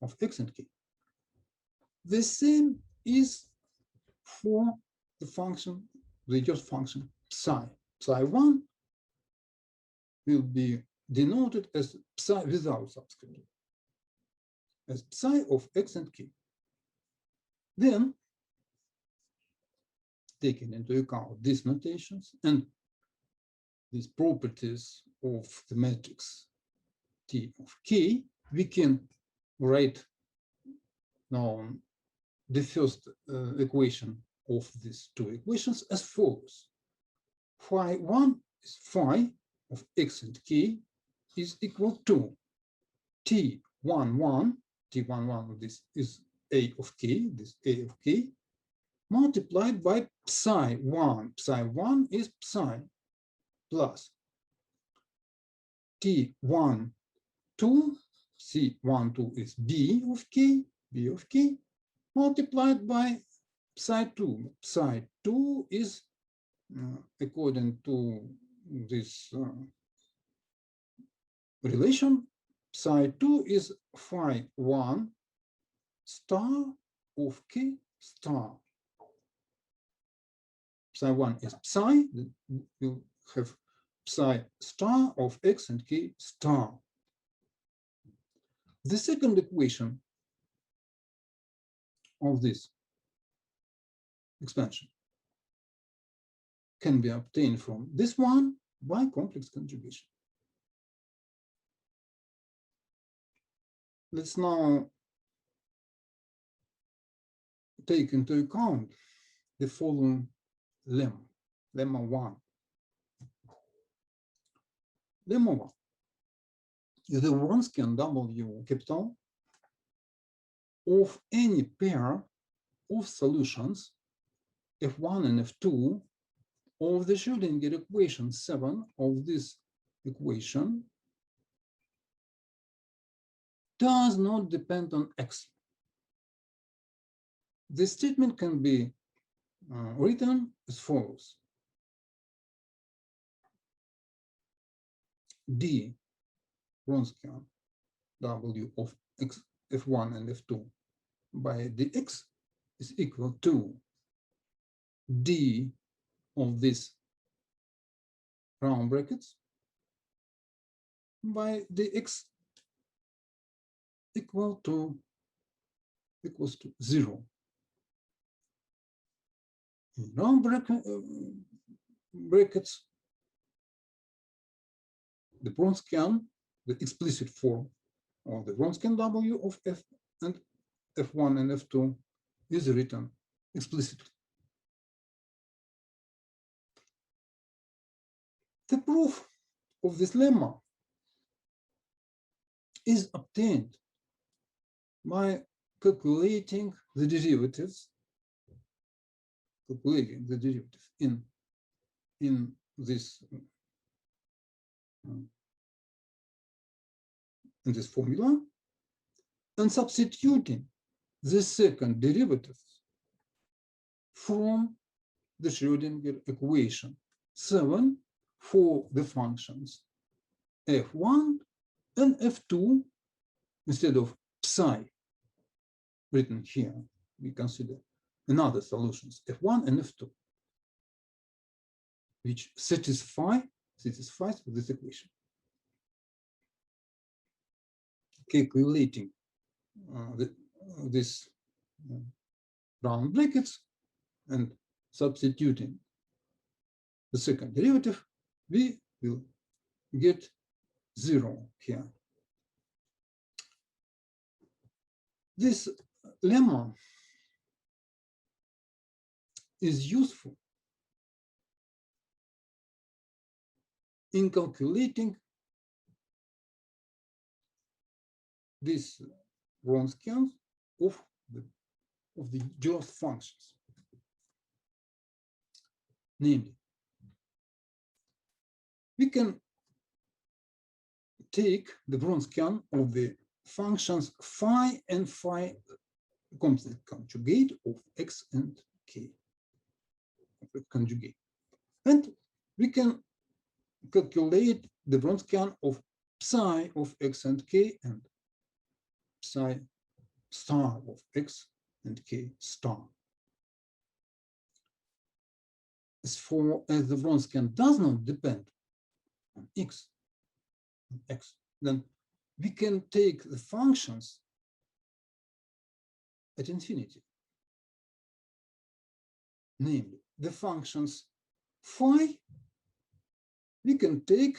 of x and k. The same is for the function, the just function psi. Psi 1 will be denoted as psi without subscript, as psi of x and k. Then, taking into account these notations and these properties of the matrix T of k, we can write now the first equation of these two equations as follows. Phi 1 is phi of x and k is equal to T11, T11 of this is a of k, this a of k, multiplied by psi 1. Psi 1 is psi plus T12, C12 is b of k, multiplied by psi 2. Psi 2 is, according to this relation, psi 2 is phi 1 star of k star. Psi 1 is psi, we'll have psi star of x and k star. The second equation of this expansion can be obtained from this one by complex conjugation. Let's now take into account the following lemma, lemma 1. Lemma 1 is the Wronskian W capital of any pair of solutions F1 and F2 of the Schrödinger equation 7 of this equation does not depend on x. This statement can be written as follows. D Wronskian W of x, F1 and F2 by dx is equal to D of this round brackets by dx equals to 0. in round brackets, the Wronskian, the explicit form of the Wronskian W of F and F1 and F2 is written explicitly. The proof of this lemma is obtained by calculating the derivatives, in this formula and substituting the second derivative from the Schrödinger equation 7 for the functions f1 and f2 instead of psi written here. We consider another solutions f1 and f2 which satisfies this equation. Calculating this round brackets and substituting the second derivative, we will get 0 here. This lemma is useful in calculating these Wronskians of the just functions. Namely, we can take the Wronskian of the functions phi and phi constant conjugate of x and k. Conjugate. And we can calculate the Wronskian of psi of x and k and psi star of x and k star. As the Wronskian does not depend on x, then we can take the functions at infinity. Namely, the functions phi we can take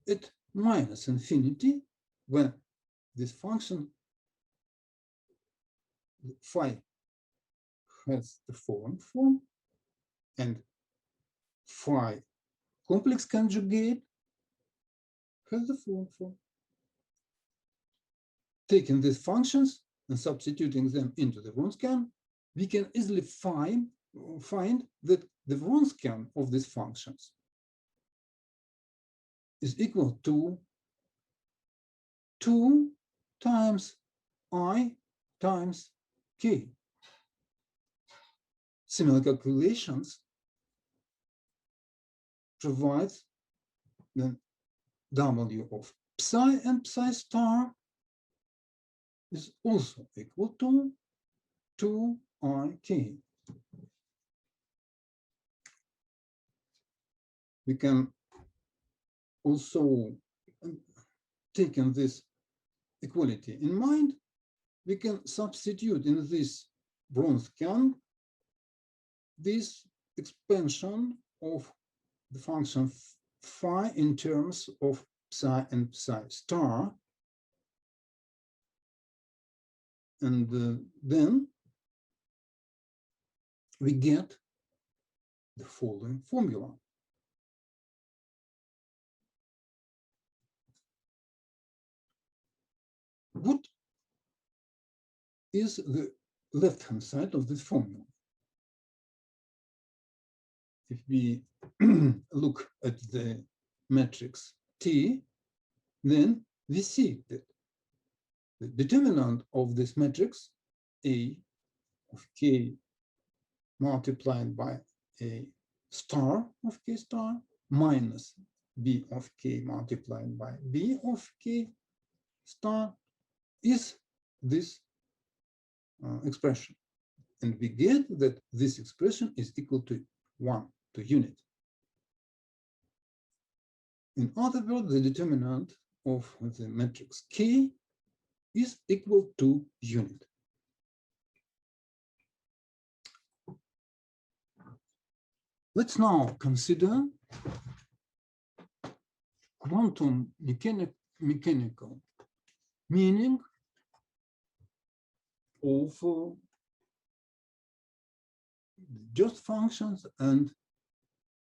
at minus infinity when this function phi has the following form and phi complex conjugate has the following form. Taking these functions and substituting them into the Wronskian, we can easily find that the Wronskian of these functions is equal to 2 times I times k. Similar calculations provide the W of psi and psi star is also equal to 2ik. We can also, taking this equality in mind, we can substitute in this Wronskian this expansion of the function phi in terms of psi and psi star, and then we get the following formula. What is the left-hand side of this formula? If we look at the matrix T, then we see that the determinant of this matrix, A of k multiplied by A star of k star minus B of k multiplied by B of k star is this expression. And we get that this expression is equal to 1 to unit. In other words, the determinant of the matrix K is equal to unit. Let's now consider quantum mechanical meaning of just functions and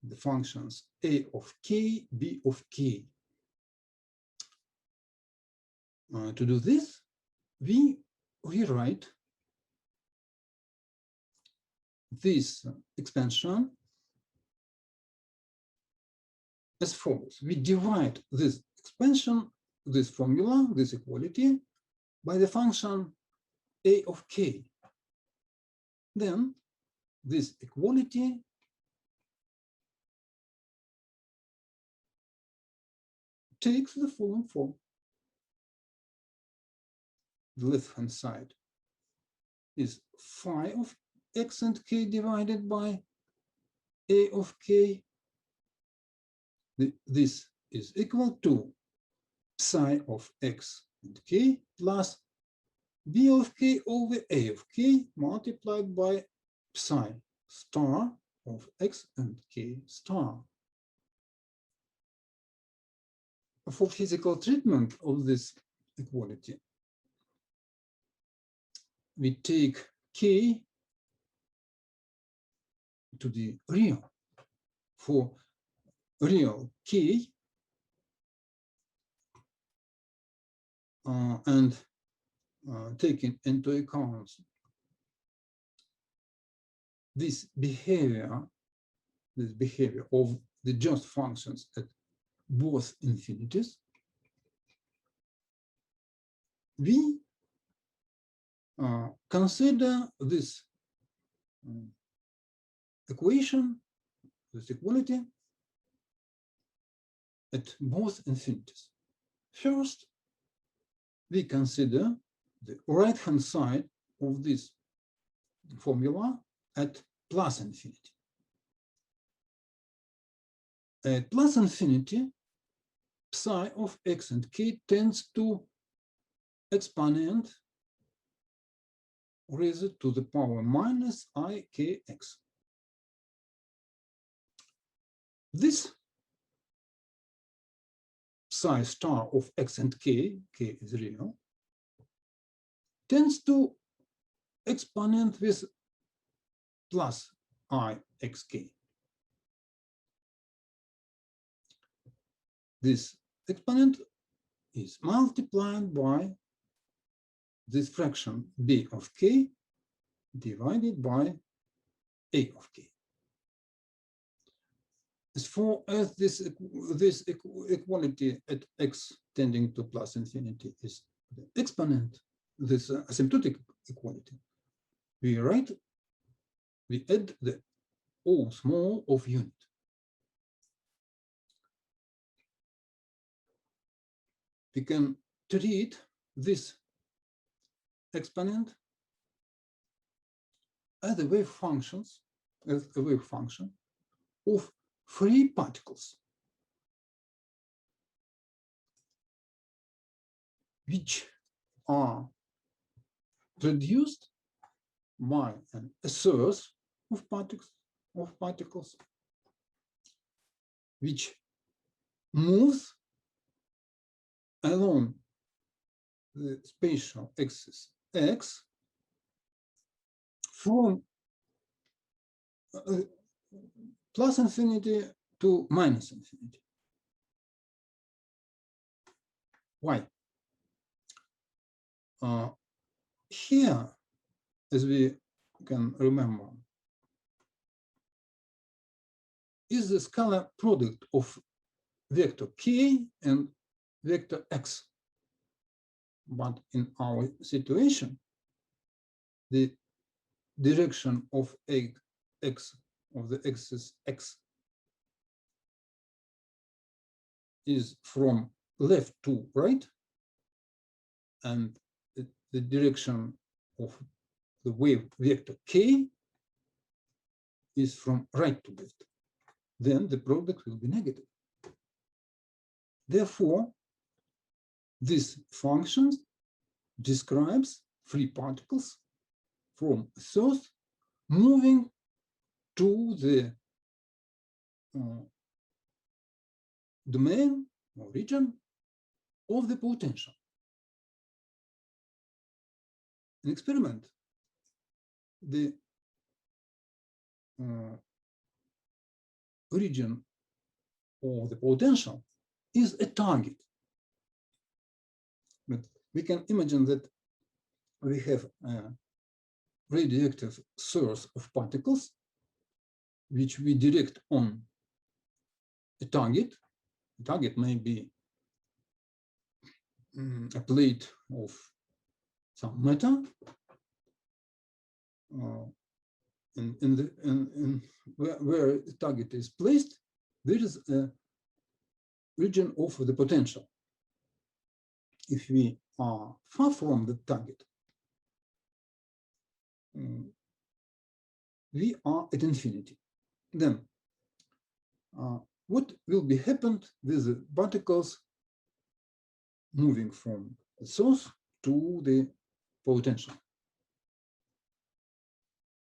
the functions a of k, b of k. To do this, we rewrite this expansion as follows. We divide this expansion, this formula, this equality, by the function a of k. Then this equality takes the following form. The left-hand side is phi of x and k divided by a of k. This is equal to psi of x and k plus b of k over a of k multiplied by psi star of x and k star. For physical treatment of this equality, we take k to the real. For real k, and taking into account this behavior of the just functions at both infinities, we consider this equation, this equality, at both infinities. First, we consider the right-hand side of this formula at plus infinity. At plus infinity, psi of x and k tends to exponent raised to the power minus ikx. This psi star of x and k is real, tends to exponent with plus ixk. This exponent is multiplied by this fraction b of k divided by a of k. As far as this equality at x tending to plus infinity is the exponent, this asymptotic equality, we add the O small of unit. We can treat this exponent as a wave function of free particles, which are produced by a source of particles, which moves along the spatial axis x from plus infinity to minus infinity. Why? Here, as we can remember, is the scalar product of vector k and vector x. But in our situation, the direction of x of the axis x is from left to right, and the direction of the wave vector k is from right to left. Then the product will be negative. Therefore, this function describes free particles from a source moving to the domain or region of the potential. In experiment, the region of the potential is a target. But we can imagine that we have a radioactive source of particles which we direct on a target. The target may be a plate of some matter, where the target is placed, there is a region of the potential. If we are far from the target, we are at infinity. Then what will be happened with the particles moving from the source to the potential?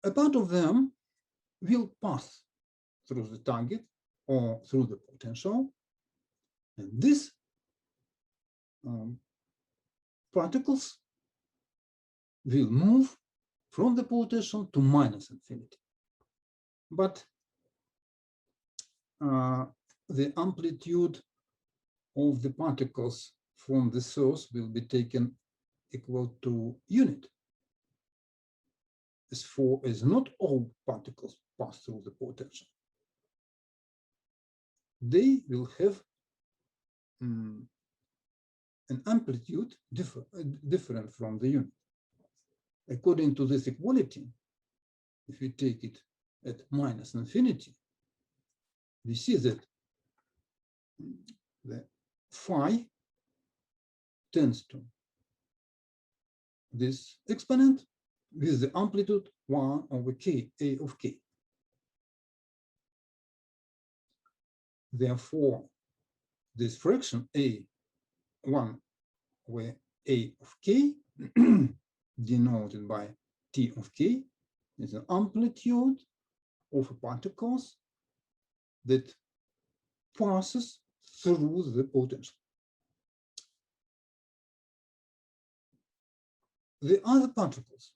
A part of them will pass through the target or through the potential, and these particles will move from the potential to minus infinity. But the amplitude of the particles from the source will be taken equal to unit, as not all particles pass through the potential. They will have an amplitude different from the unit. According to this equality, if we take it at minus infinity, we see that the phi tends to this exponent with the amplitude 1 over k, a of k. Therefore, this fraction a1 over a of k, denoted by t of k, is an amplitude of particles that passes through the potential. The other particles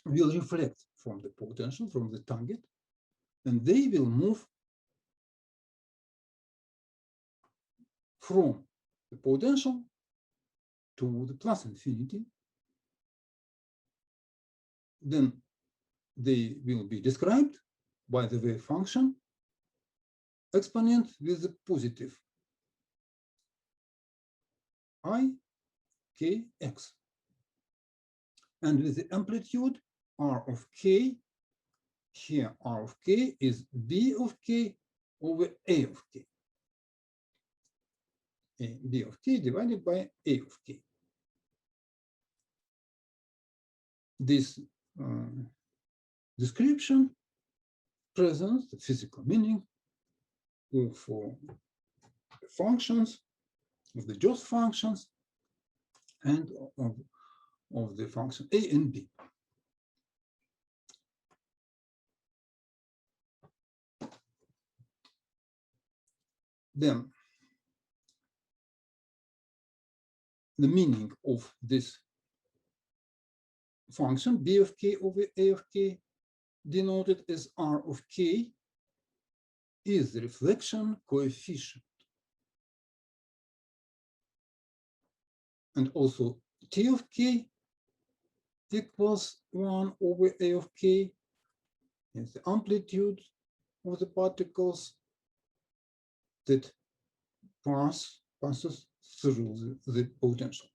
will reflect from the potential, from the target, and they will move from the potential to the plus infinity. Then they will be described by the wave function exponent with the positive I kx, and with the amplitude r of k. Here r of k is b of k over a of k. B of k divided by a of k. This description presents the physical meaning of functions, of the Jost functions, and of the function a and b. Then the meaning of this function b of k over a of k, denoted as r of k, is the reflection coefficient. And also t of k equals 1 over a of k is the amplitude of the particles that passes through the potential.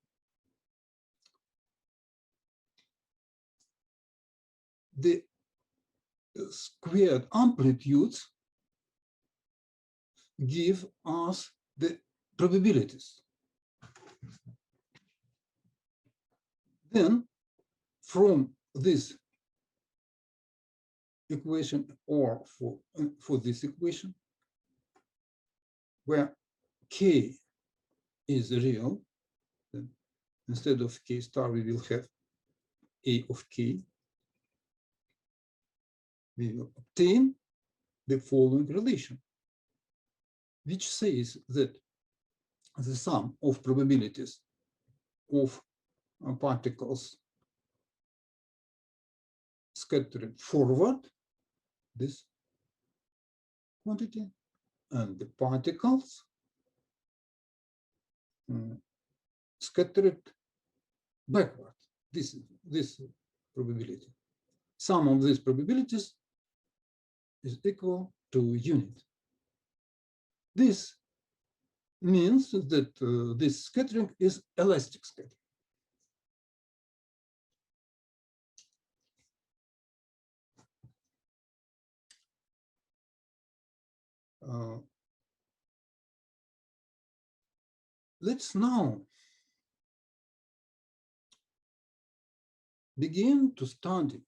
The squared amplitudes give us the probabilities. Then, from this equation, or for this equation, where k is real, then instead of k star, we will have a of k. We will obtain the following relation, which says that the sum of probabilities of particles scattered forward, this quantity, and the particles scattered backward, this probability. Sum of these probabilities is equal to unit. This means that this scattering is elastic scattering. Let's now begin to study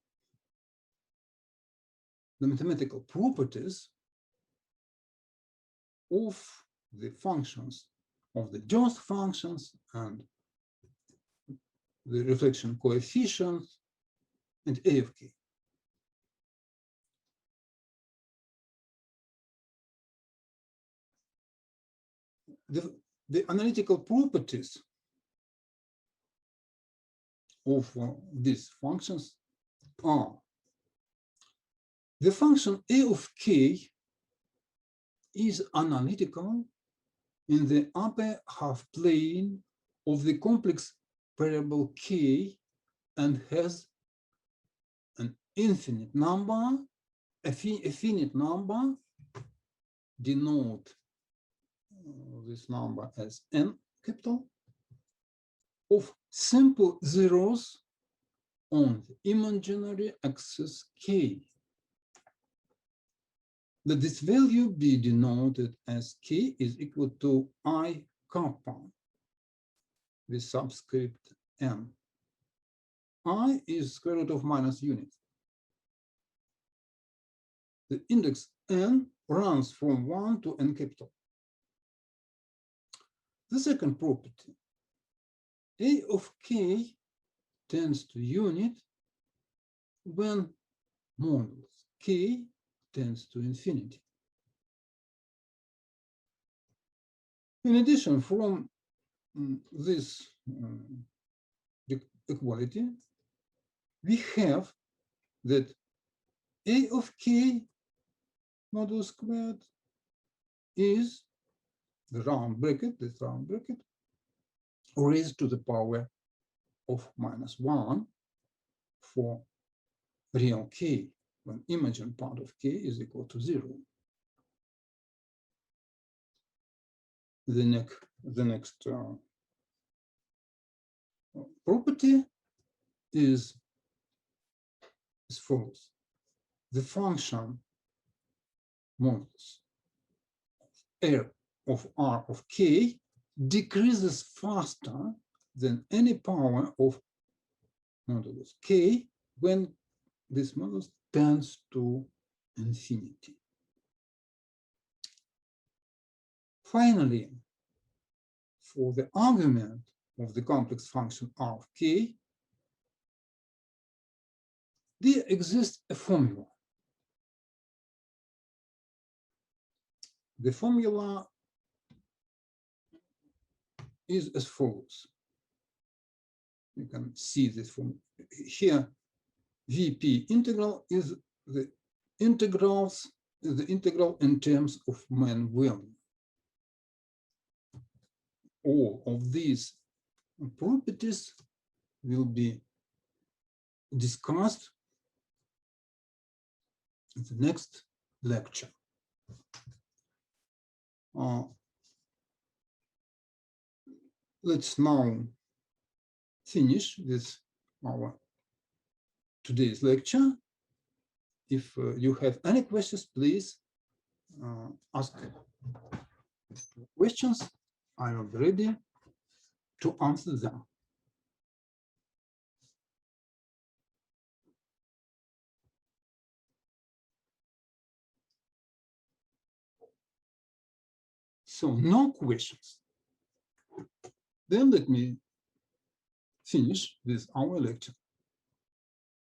the mathematical properties of the functions, of the just functions and the reflection coefficient and A of k. The analytical properties of these functions are: the function A of k is analytical in the upper half plane of the complex variable k and has an infinite number, a finite number, denote this number as n capital, of simple zeros on the imaginary axis k. Let this value be denoted as k is equal to I kappa with subscript n. I is square root of minus unit. The index n runs from 1 to n capital. The second property, A of k tends to unit when modulus k tends to infinity. In addition, from this equality, we have that A of k modulus squared is the round bracket, this round bracket, raised to the power of minus 1 for real k, when imaginary part of k is equal to 0. The next property is as follows. The function modulus of r of k decreases faster than any power of modulus k when this modulus tends to infinity. Finally, for the argument of the complex function r of k, there exists a formula. The formula is as follows. You can see this from here. Vp integral is the integral in terms of main value. All of these properties will be discussed in the next lecture. Let's now finish with our today's lecture. If you have any questions, please ask questions. I will be ready to answer them. So no questions. Then let me finish with our lecture.